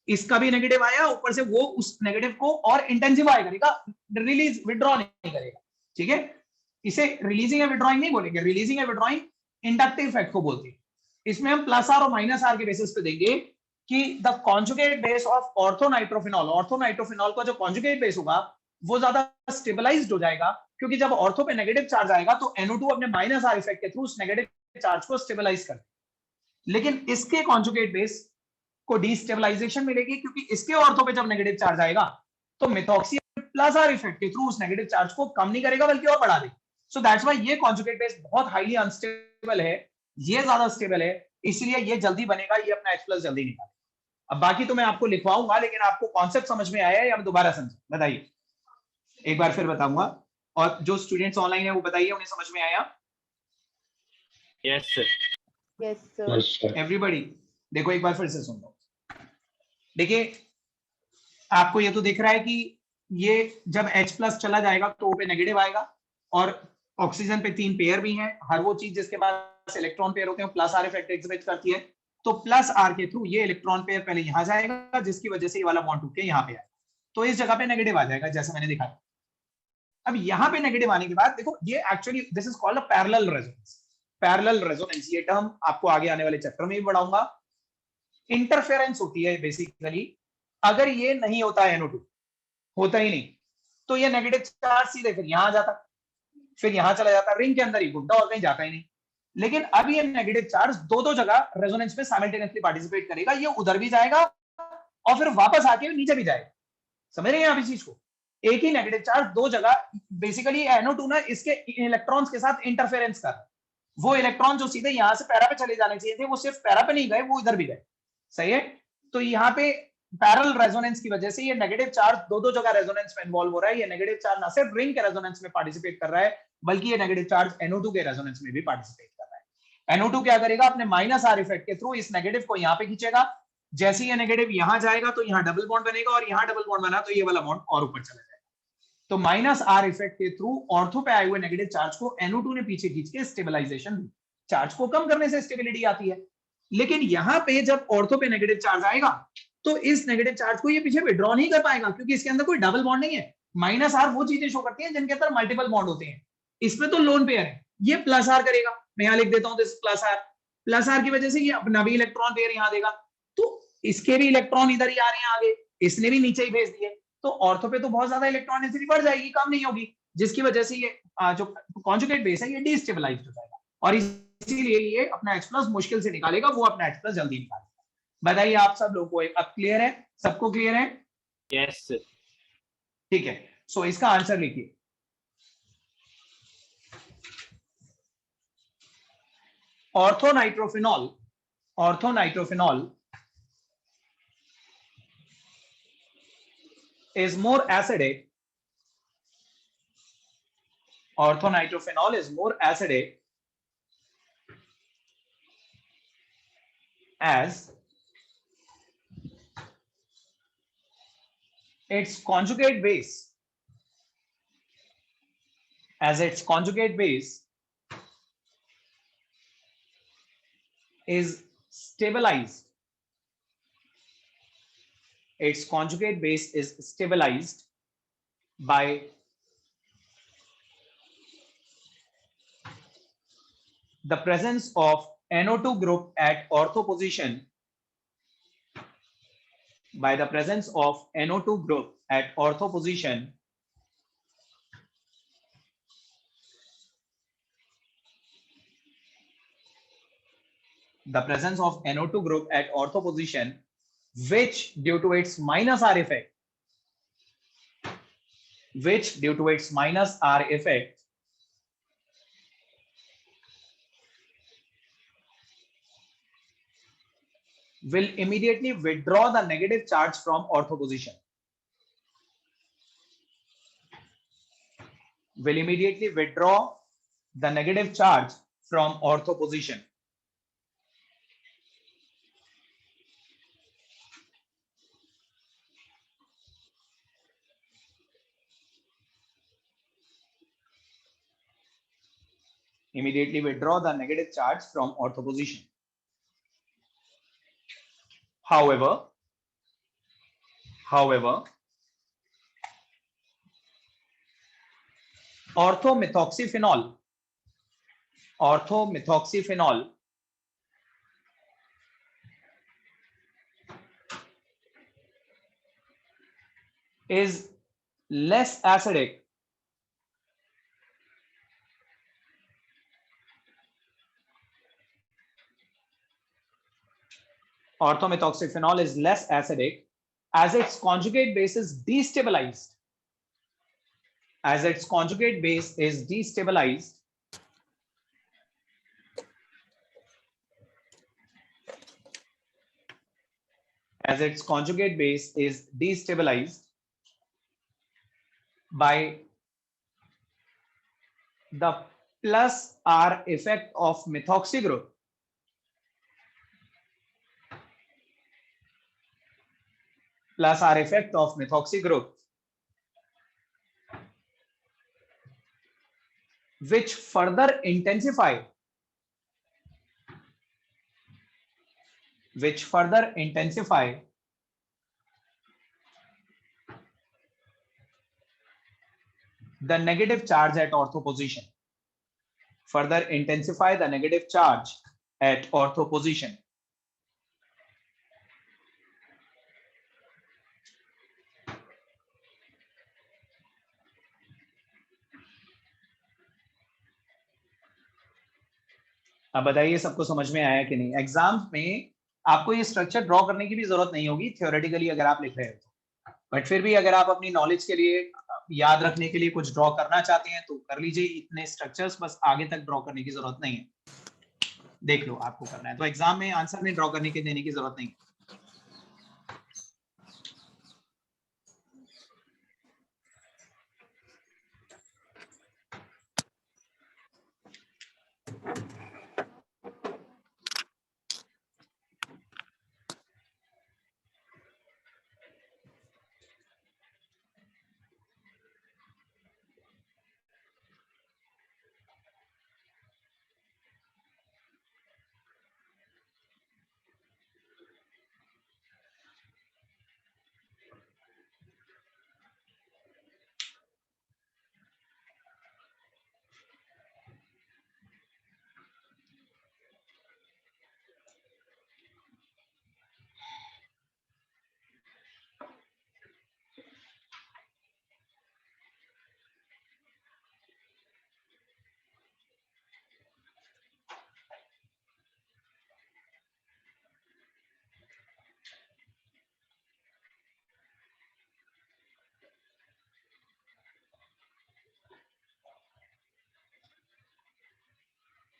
इसका भी नेगेटिव आया, ऊपर से वो उस नेगेटिव को और इंटेंसिफाई करेगा, रिलीज विड्रॉ नहीं करेगा, ठीक है। इसे रिलीजिंग या विड्रॉइंग नहीं बोलेंगे, रिलीजिंग या विड्रॉइंग इंडक्टिव इफेक्ट को बोलते हैं। इसमें हम प्लस आर और माइनस आर के बेसिस पे देंगे कि the conjugate base of orthonitrophenol, orthonitrophenol का जो कॉन्जुगेट बेस होगा वो ज्यादा स्टेबलाइज्ड हो जाएगा, क्योंकि जब ऑर्थो पे नेगेटिव चार्ज आएगा तो NO2 अपने माइनस आर इफेक्ट के थ्रू उस नेगेटिव चार्ज को स्टेबलाइज करते हैं। लेकिन इसके कॉन्जुगेट बेस को डिस्टेबलाइजेशन मिलेगी, क्योंकि इसके ऑर्थो पे जब नेगेटिव चार्ज आएगा तो मेथॉक्सी प्लस आर इफेक्ट के थ्रू उस नेगेटिव चार्ज को कम नहीं करेगा बल्कि और बढ़ा देगा। सो दैट्स व्हाई ये कॉन्जुगेट बेस बहुत हाईली अनस्टेबल है, ये ज्यादा स्टेबल है, इसलिए ये जल्दी बनेगा, ये अपना H+ जल्दी निकालेगा। अब बाकी तो मैं आपको लिखवाऊंगा, लेकिन आपको कॉन्सेप्ट समझ में आया है या मैं दोबारा समझ बताइए, एक बार फिर बताऊंगा, और जो स्टूडेंट्स ऑनलाइन है वो बताइए उन्हें समझ में आया। Yes sir. Yes, sir. Everybody देखो एक बार फिर से सुन लो। देखिए आपको ये तो दिख रहा है कि ये जब H+ चला जाएगा तो O पे नेगेटिव आएगा, और ऑक्सीजन पे 3 पेयर भी हैं, हर वो चीज जिसके पास इलेक्ट्रॉन पेयर होते हैं प्लस आर इफेक्ट एग्जिबिट करती है, तो प्लस आर के थ्रू ये इलेक्ट्रॉन पेयर पहले यहां जाएगा, जिसकी वजह से ये वाला बॉन्ड टूट के यहाँ पे आएगा, तो इस जगह पे नेगेटिव आ जाएगा जैसा मैंने दिखाया। अब यहाँ पे नेगेटिव आने के बाद देखो ये actually this is called a parallel resonance. Parallel resonance ये टर्म आपको आगे आने वाले चैप्टर में भी पढ़ाऊंगा। इंटरफेरेंस होती है बेसिकली, अगर ये नहीं होता NO2, होता ही नहीं, तो ये नेगेटिव चार्ज सीधे फिर यहां जाता, फिर यहां चला जाता, रिंग के अंदर ही घूमता और कहीं जाता ही नहीं। लेकिन अब ये नेगेटिव चार्ज दो जगह रेजोनेंस में साइमल्टेनियसली पार्टिसिपेट करेगा, ये उधर भी जाएगा और फिर वापस आके नीचे भी जाएगा। समझ रहे हैं आप इस चीज को? एक ही नेगेटिव चार्ज दो जगह, बेसिकली NO2 ना इसके इलेक्ट्रॉन्स के साथ इंटरफेरेंस कर, वो इलेक्ट्रॉन जो सीधे यहां से पैरा पे चले जाने चाहिए थे वो सिर्फ पैरा पे नहीं गए, वो इधर भी गए, सही है। तो यहाँ पे पैरेलल रेजोनेंस की वजह से ये नेगेटिव चार्ज दो जगह रेजोनेंस में इन्वॉल्व हो रहा है। ये नेगेटिव चार्ज ना सिर्फ रिंग के रेजोनेंस में पार्टिसिपेट कर रहा है, बल्कि ये नेगेटिव चार्ज NO2 के रेजोनेंस में भी पार्टिसिपेट कर रहा है। NO2 क्या करेगा, अपने माइनस आर इफेक्ट के थ्रू इस नेगेटिव को यहाँ पे खींचेगा, जैसे ये नेगेटिव यहाँ जाएगा तो यहाँ डबल बॉन्ड बनेगा, और यहाँ डबल बॉन्ड बना तो ये वाला बॉन्ड और ऊपर चला जाएगा। तो माइनस आर इफेक्ट के थ्रू ऑर्थो पे आए हुए नेगेटिव चार्ज को NO2 ने पीछे खींच के स्टेबलाइजेशन दी। चार्ज को कम करने से स्टेबिलिटी आती है, लेकिन यहाँ पे जब ऑर्थो पे नेगेटिव चार्ज आएगा तो इस नेगेटिव चार्ज को ये पीछे विड्रॉ नहीं कर पाएगा, क्योंकि इसके अंदर कोई डबल बॉन्ड नहीं है। माइनस आर वो चीजें शो करती हैं जिनके अंदर मल्टीपल बॉन्ड होते हैं, इसमें तो लोन पेयर है, ये प्लस आर करेगा। मैं यहाँ लिख देता हूँ प्लस आर की वजह से ये अपना भी इलेक्ट्रॉन पेयर यहाँ देगा, तो इसके भी इलेक्ट्रॉन इधर ही आ रहे हैं आगे, इसने भी नीचे ही भेज दिए, तो ऑर्थो पे तो बहुत ज्यादा इलेक्ट्रॉन डेंसिटी बढ़ जाएगी, कम नहीं होगी, जिसकी वजह से ये जो कॉन्जुगेट बेस है ये डिस्टेबलाइज्ड हो जाएगा, और इसीलिए ये अपना H+ मुश्किल से निकालेगा, वो अपना H+ जल्दी निकालेगा। बताइए आप सब लोगों को अब क्लियर है? सबको क्लियर है? Yes sir. ठीक है, सो इसका आंसर लिखिए। Orthonitrophenol is more acidic. Orthonitrophenol is more acidic as its conjugate base, is stabilized. Its conjugate base is stabilized by the presence of NO2 group at ortho position, by the presence of NO2 group at ortho position the presence of NO2 group at ortho position, which due to its minus R effect, will immediately withdraw the negative charge from ortho position. Will immediately withdraw the negative charge from ortho position. Immediately withdraw the negative charge from ortho position. However, orthomethoxyphenol is less acidic as its conjugate base is destabilized. As its conjugate base is destabilized by the plus R effect of methoxy group. Plus R effect of methoxy group, which further intensify the negative charge at ortho position. Further intensify the negative charge at ortho position. अब बताइए सबको समझ में आया कि नहीं? Exam में आपको ये स्ट्रक्चर ड्रॉ करने की भी जरूरत नहीं होगी थियोरेटिकली अगर आप लिख रहे हो तो, बट फिर भी अगर आप अपनी नॉलेज के लिए याद रखने के लिए कुछ ड्रॉ करना चाहते हैं तो कर लीजिए. इतने स्ट्रक्चर्स बस आगे तक ड्रॉ करने की जरूरत नहीं है. देख लो आपको करना है तो एग्जाम में आंसर में ड्रॉ करने के देने की जरूरत नहीं.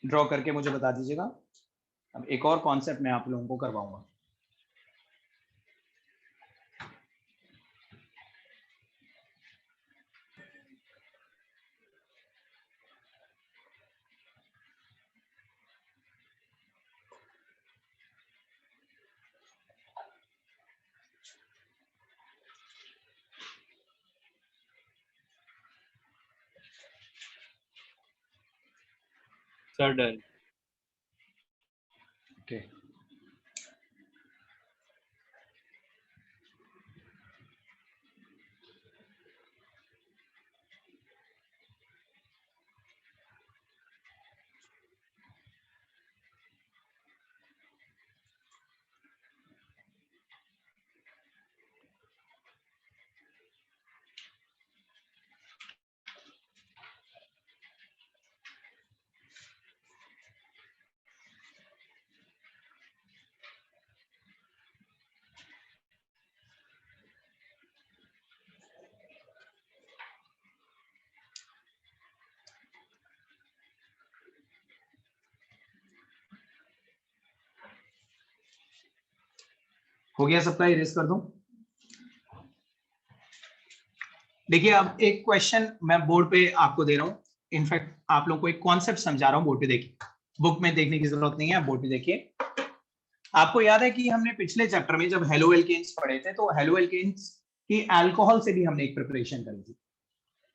ड्रॉ करके मुझे बता दीजिएगा. अब एक और कॉन्सेप्ट मैं आप लोगों को करवाऊंगा. Sir, done. Okay. हो गया सबका, इरेज कर दूं? देखिए अब एक क्वेश्चन मैं बोर्ड पे आपको दे रहा हूँ, इनफैक्ट आप लोगों को एक कॉन्सेप्ट समझा रहा हूँ, बोर्ड पे देखिए, बुक में देखने की जरूरत नहीं है, बोर्ड पे देखिए। आपको याद है कि हमने पिछले चैप्टर में जब हेलो एल्केन्स पढ़े थे, तो हेलो एल्केन्स की अल्कोहल से भी हमने एक प्रिपरेशन करी थी।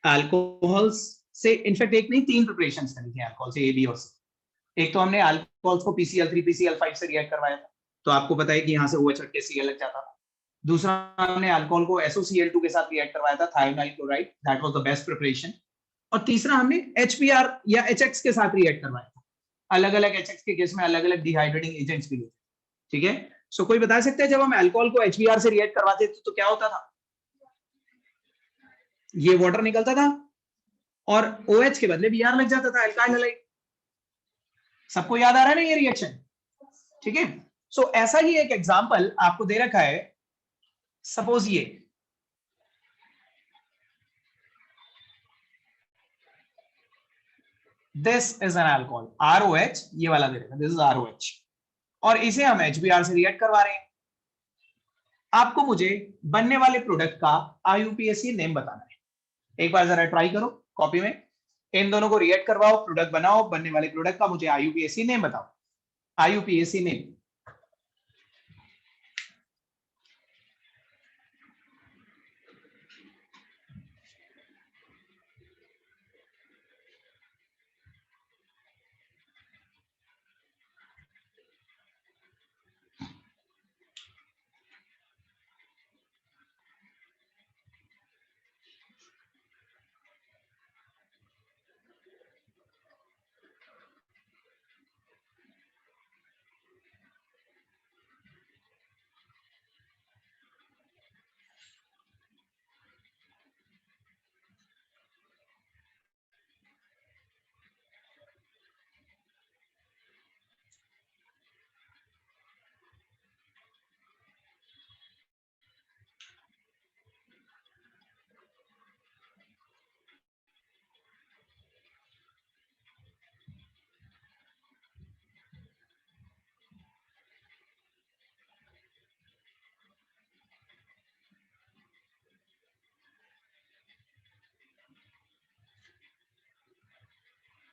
अल्कोहल से इनफैक्ट एक नहीं, 3 प्रिपरेशन करी थी अल्कोहल से, ए बी और सी। एक तो हमने अल्कोहल को PCl3 PCl5 से रिएक्ट करवाया था, तो आपको पता है कि यहाँ से OH हट के Cl लग जाता था। दूसरा हमने अल्कोहल को SOCl2 के साथ रिएक्ट करवाया था, thionyl chloride, that was the best preparation. और तीसरा हमने HBr या HX के साथ रिएक्ट करवाया था। अलग अलग HX के केस में अलग अलग डिहाइड्रेटिंग एजेंट्स भी लेते, ठीक है। सो कोई बता सकता है जब हम अल्कोहल को HBr से रिएक्ट करवाते थे तो क्या होता था? ये वाटर निकलता था और OH के बदले Br लग जाता था, अल्काइल हैलाइड। सबको याद आ रहा है ना ये रिएक्शन? ठीक है। सो ऐसा ही एक एग्जांपल आपको दे रखा है, सपोज ये this is an alcohol, ROH, ये वाला दे रखा है, दिस इज ROH, और इसे हम HBr से रिएक्ट करवा रहे हैं। आपको मुझे बनने वाले प्रोडक्ट का IUPAC नेम बताना है। एक बार जरा ट्राई करो कॉपी में, इन दोनों को रिएक्ट करवाओ, प्रोडक्ट बनाओ, बनने वाले प्रोडक्ट का मुझे IUPAC नेम बताओ। IUPAC name.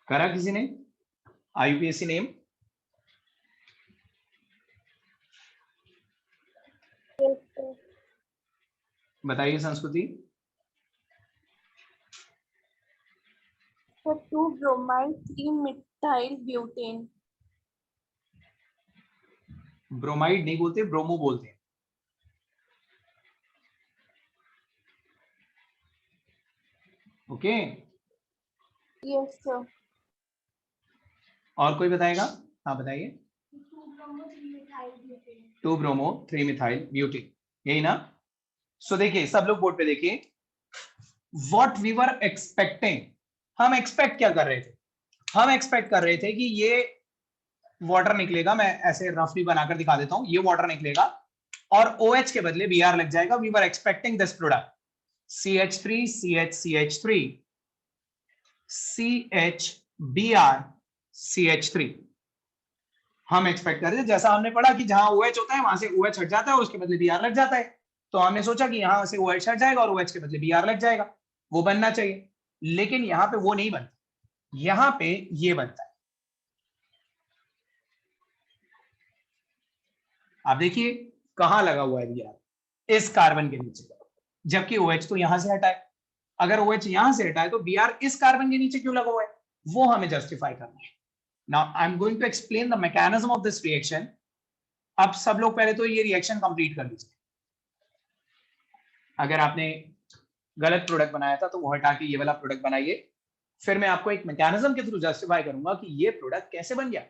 करा किसी ने IUPAC नेम? Yes, sir. बताइए संस्कृति। So 2-bromine 3-methyl butane. Bromide नहीं बोलते, ब्रोमो बोलते हैं। Okay, Yes, sir. और कोई बताएगा? हाँ बताइए। 2 ब्रोमो 3 मिथाइल ब्यूटेन, यही ना? सो देखिए सब लोग बोर्ड पे देखिए, व्हाट वी वर एक्सपेक्टिंग। हम एक्सपेक्ट क्या कर रहे थे? हम एक्सपेक्ट कर रहे थे कि ये वाटर निकलेगा, मैं ऐसे रफली बनाकर दिखा देता हूं, ये वाटर निकलेगा और OH के बदले Br लग जाएगा। We were expecting this product, CH3 CH CH3 CHBr CH3। हम एक्सपेक्ट कर रहे थे, जैसा हमने पढ़ा कि जहां OH होता है वहां से OH हट जाता है, उसके बदले Br लग जाता है, तो हमने सोचा कि यहां से OH हट जाएगा और OH के बदले Br लग जाएगा, वो बनना चाहिए। लेकिन यहाँ पे वो नहीं बनता, यहाँ पे ये बनता है। आप देखिए कहां लगा हुआ है Br, इस कार्बन के नीचे, जबकि OH तो यहां से हटा है। अगर OH यहां से हटा है तो Br इस कार्बन के नीचे क्यों लगा हुआ है, वो हमें जस्टिफाई करना है। Now I'm going to explain the mechanism of this reaction. अब सब लोग पहले तो ये रिएक्शन कंप्लीट कर लीजिए। अगर आपने गलत प्रोडक्ट बनाया था तो वो हटा के ये वाला प्रोडक्ट बनाइए, फिर मैं आपको एक मैकेनिज्म के थ्रू जस्टिफाई करूंगा कि ये प्रोडक्ट कैसे बन गया।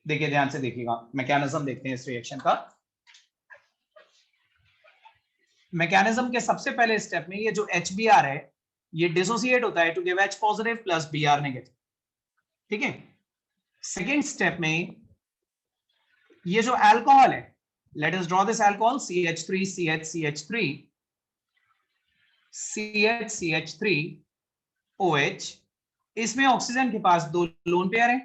देखिए ध्यान से देखिएगा, मैकेनिज्म देखते हैं इस रिएक्शन का। मैकेनिज्म के सबसे पहले स्टेप में ये जो HBr है, ये डिसोसिएट होता है to give H positive plus Br negative. ठीक है, सेकेंड स्टेप में ये जो अल्कोहल है, let us draw this alcohol CH3 CH CH3 CH CH3 OH, इसमें ऑक्सीजन के पास दो लोन पेयर है।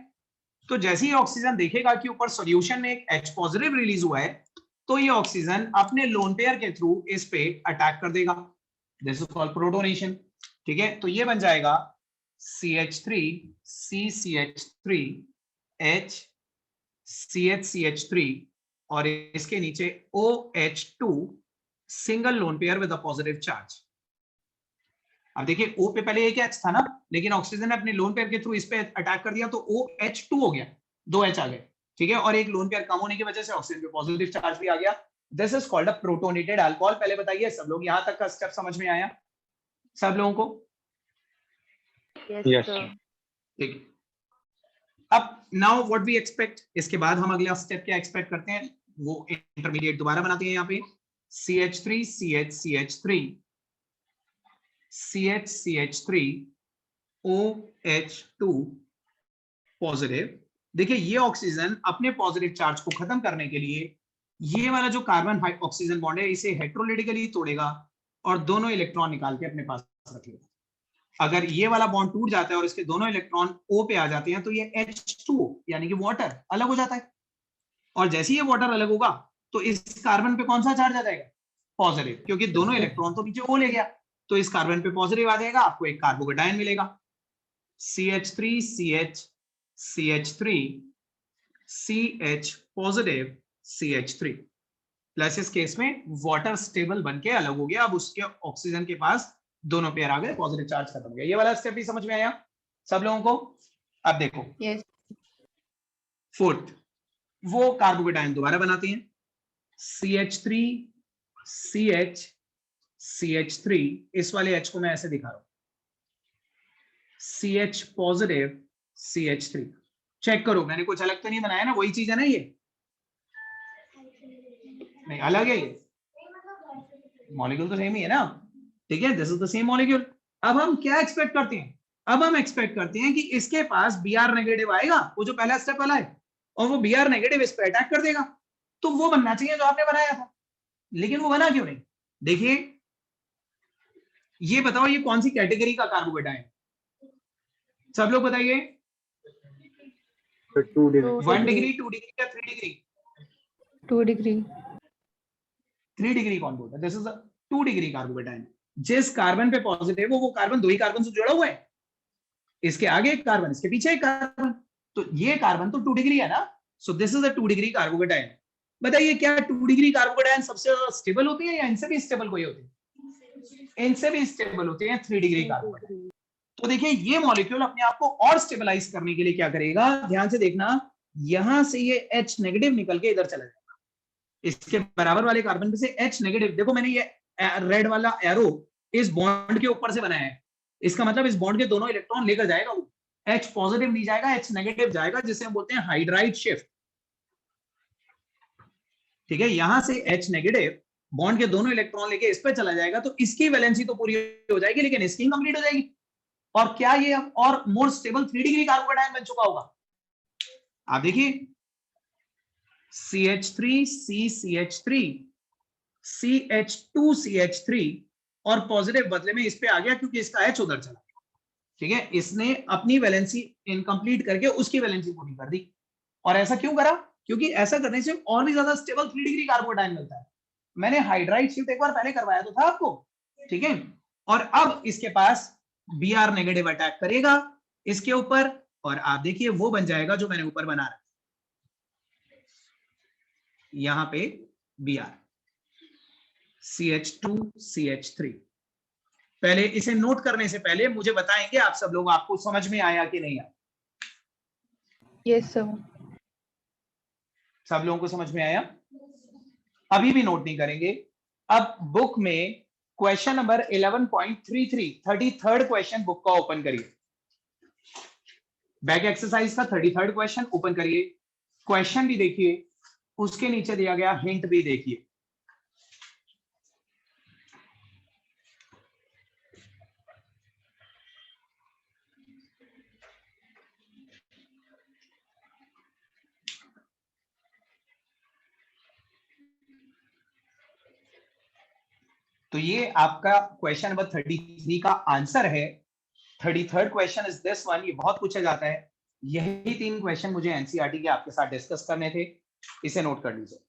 तो जैसे ही ऑक्सीजन देखेगा कि ऊपर सॉल्यूशन में एक H पॉजिटिव रिलीज हुआ है, तो ये ऑक्सीजन अपने लोन पेयर के थ्रू इस पे अटैक कर देगा। This is called protonation. ठीक है, तो ये बन जाएगा CH3 CCH3 H CH CH3 और इसके नीचे OH2 single lone pair with a positive charge. अब देखिए O पे पहले एक H था ना, लेकिन ऑक्सीजन ने अपने लोन पेयर के थ्रू इस पे अटैक कर दिया तो OH2 हो गया, दो H आ गए। ठीक है, और एक लोन पेयर कम होने की वजह से ऑक्सीजन पे पॉजिटिव चार्ज भी आ गया। This is called a protonated alcohol. पहले बताइए सब लोग, यहां तक का स्टेप समझ में आया सब लोगों को? Yes, Yes, sir. sir. ठीक है, अब नाउ व्हाट वी एक्सपेक्ट, इसके बाद हम अगला स्टेप क्या एक्सपेक्ट करते हैं, वो इंटरमीडिएट दोबारा बनाते हैं। यहाँ पे CH3 CH CH3 CH CH3 OH2 positive. देखिए ये ऑक्सीजन अपने पॉजिटिव चार्ज को खत्म करने के लिए ये वाला जो कार्बन ऑक्सीजन बॉन्ड है इसे हेट्रोलिटिकली तोड़ेगा और दोनों इलेक्ट्रॉन निकाल के अपने पास रख लेगा। अगर ये वाला बॉन्ड टूट जाता है और इसके दोनों इलेक्ट्रॉन O पे आ जाते हैं तो ये H2O यानी कि वाटर अलग हो जाता है। और जैसे ही ये वाटर अलग होगा तो इस कार्बन पे कौन सा चार्ज आ जाएगा? पॉजिटिव, क्योंकि दोनों इलेक्ट्रॉन तो नीचे O ले गया, तो इस कार्बन पे पॉजिटिव आ जाएगा, आपको एक कार्बोकेटायन मिलेगा CH3 CH CH3 CH positive CH3 plus. इस केस में वाटर स्टेबल बनके अलग हो गया, अब उसके ऑक्सीजन के पास दोनों पेयर आ गए, पॉजिटिव चार्ज खत्म हो गया। ये वाला स्टेप भी समझ में आया सब लोगों को? अब देखो Yes. फोर्थ, वो कार्बोकेटायन दोबारा बनाते हैं CH3 CH CH3, इस वाले H को मैं ऐसे दिखा रहा हूं CH पॉजिटिव CH3। चेक करो मैंने कुछ अलग तो नहीं बनाया ना, वही चीज है ना, ये नहीं अलग है, ये मॉलिक्यूल तो सेम ही है ना। ठीक है, this is the same molecule. अब हम क्या एक्सपेक्ट करते हैं? अब हम एक्सपेक्ट करते हैं कि इसके पास Br नेगेटिव आएगा, वो जो पहला स्टेप वाला है, और वो Br नेगेटिव इस पे अटैक कर देगा। तो वो बनना चाहिए जो आपने बनाया था, लेकिन वो बना क्यों नहीं? देखिए ये बताओ ये कौन सी कैटेगरी का कार्बोकेटायन? सब लोग बताइए। So 2 degree. 1 डिग्री, 2 डिग्री या 3 डिग्री? 2 degree. 3 डिग्री कौन बोलता है? This is a 2 degree carbocation. जिस कार्बन पे पॉजिटिव हो वो कार्बन दो ही कार्बन से जुड़ा हुआ है, इसके आगे एक कार्बन, इसके पीछे एक कार्बन, तो ये कार्बन तो 2 डिग्री है ना। So this is a 2 degree carbocation. बताइए क्या 2 डिग्री कार्बोकेटायन सबसे ज्यादा स्टेबल होती है या इनसे भी स्टेबल कोई होती है? इनसे भी स्टेबल होते हैं 3 डिग्री कार्बोकेटायन। तो देखिए ये मॉलिक्यूल अपने आप को और स्टेबलाइज करने के लिए क्या करेगा, ध्यान से देखना, यहां से ये H नेगेटिव निकल के इधर चला जाएगा, इसके बराबर वाले कार्बन पे से H नेगेटिव। देखो मैंने ये रेड वाला एरो इस बॉन्ड के ऊपर से बनाया है, इसका मतलब इस बॉन्ड के दोनों इलेक्ट्रॉन लेकर जाएगा वो, H पॉजिटिव नहीं जाएगा, H नेगेटिव जाएगा, जिसे हम बोलते हैं हाइड्राइड शिफ्ट। ठीक है, यहां से H नेगेटिव बॉन्ड के दोनों इलेक्ट्रॉन लेके इस पे चला जाएगा, तो इसकी वैलेंसी तो पूरी हो जाएगी लेकिन इसकी कंप्लीट हो जाएगी। और क्या ये अब और मोर स्टेबल 3 डिग्री कार्बोकेटायन बन चुका होगा? आप देखिए CH3 CCH3 CH2CH3 और पॉजिटिव बदले में इस पे आ गया क्योंकि इसका H उधर चला। ठीक है, इसने अपनी वैलेंसी इनकम्प्लीट करके उसकी वैलेंसी पूरी कर दी। और ऐसा क्यों करा? क्योंकि ऐसा करने से और भी ज्यादा स्टेबल 3 डिग्री कार्बोकेटायन मिलता है। मैंने हाइड्राइड शिफ्ट एक बार पहले करवाया तो था आपको, ठीक है। और अब इसके पास Br नेगेटिव अटैक करेगा इसके ऊपर, और आप देखिए वो बन जाएगा जो मैंने ऊपर बना रहा, यहां पे Br CH2 CH3। पहले इसे नोट करने से पहले मुझे बताएंगे आप सब लोग, आपको समझ में आया कि नहीं आया? Yes, sir. सब लोगों को समझ में आया? अभी भी नोट नहीं करेंगे। अब बुक में question number 11.33 33rd question book का ओपन करिए, बैक एक्सरसाइज का 33rd क्वेश्चन ओपन करिए, क्वेश्चन भी देखिए, उसके नीचे दिया गया हिंट भी देखिए। तो ये आपका क्वेश्चन नंबर 33 का आंसर है। 33rd question is this one. ये बहुत पूछा जाता है। यही 3 क्वेश्चन मुझे एनसीईआरटी के आपके साथ डिस्कस करने थे, इसे नोट कर लीजिए।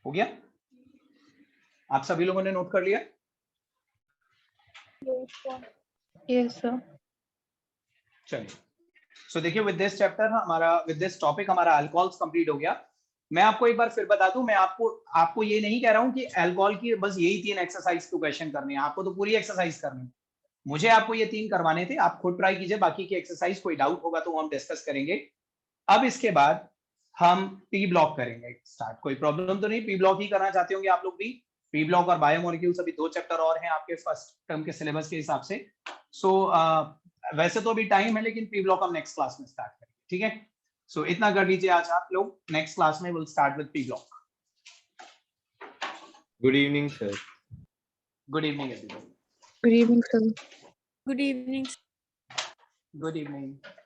हो गया? आप सभी लोगों ने नोट कर लिया? Yes, sir. चलिए, सो देखिए विद दिस चैप्टर हमारा, विद दिस टॉपिक हमारा अल्कोहल्स कंप्लीट हो गया। मैं आपको एक बार फिर बता दूं, मैं आपको ये नहीं कह रहा हूं कि अल्कोहल की बस यही 3 एक्सरसाइज को क्वेश्चन करने हैं, आपको तो पूरी एक्सरसाइज करनी है। मुझे आपको ये 3 करवाने थे, आप खुद ट्राई कीजिए, बाकी की एक्सरसाइज कोई डाउट होगा तो हम डिस्कस करेंगे। अब इसके बाद हम पी ब्लॉक करेंगे स्टार्ट। कोई प्रॉब्लम तो नहीं? पी ब्लॉक ही करना चाहते होंगे आप लोग भी? पी ब्लॉक और बायोमोलिक्यूल्स अभी 2 चैप्टर और हैं आपके फर्स्ट टर्म के सिलेबस के हिसाब से। सो वैसे तो अभी टाइम है, लेकिन पी ब्लॉक हम नेक्स्ट क्लास में स्टार्ट करेंगे, ठीक है? सो इतना कर लीजिए आज आप लोग, नेक्स्ट क्लास में will start with P block. Good evening sir. Good evening everyone. Good evening, sir. Good evening. Good evening.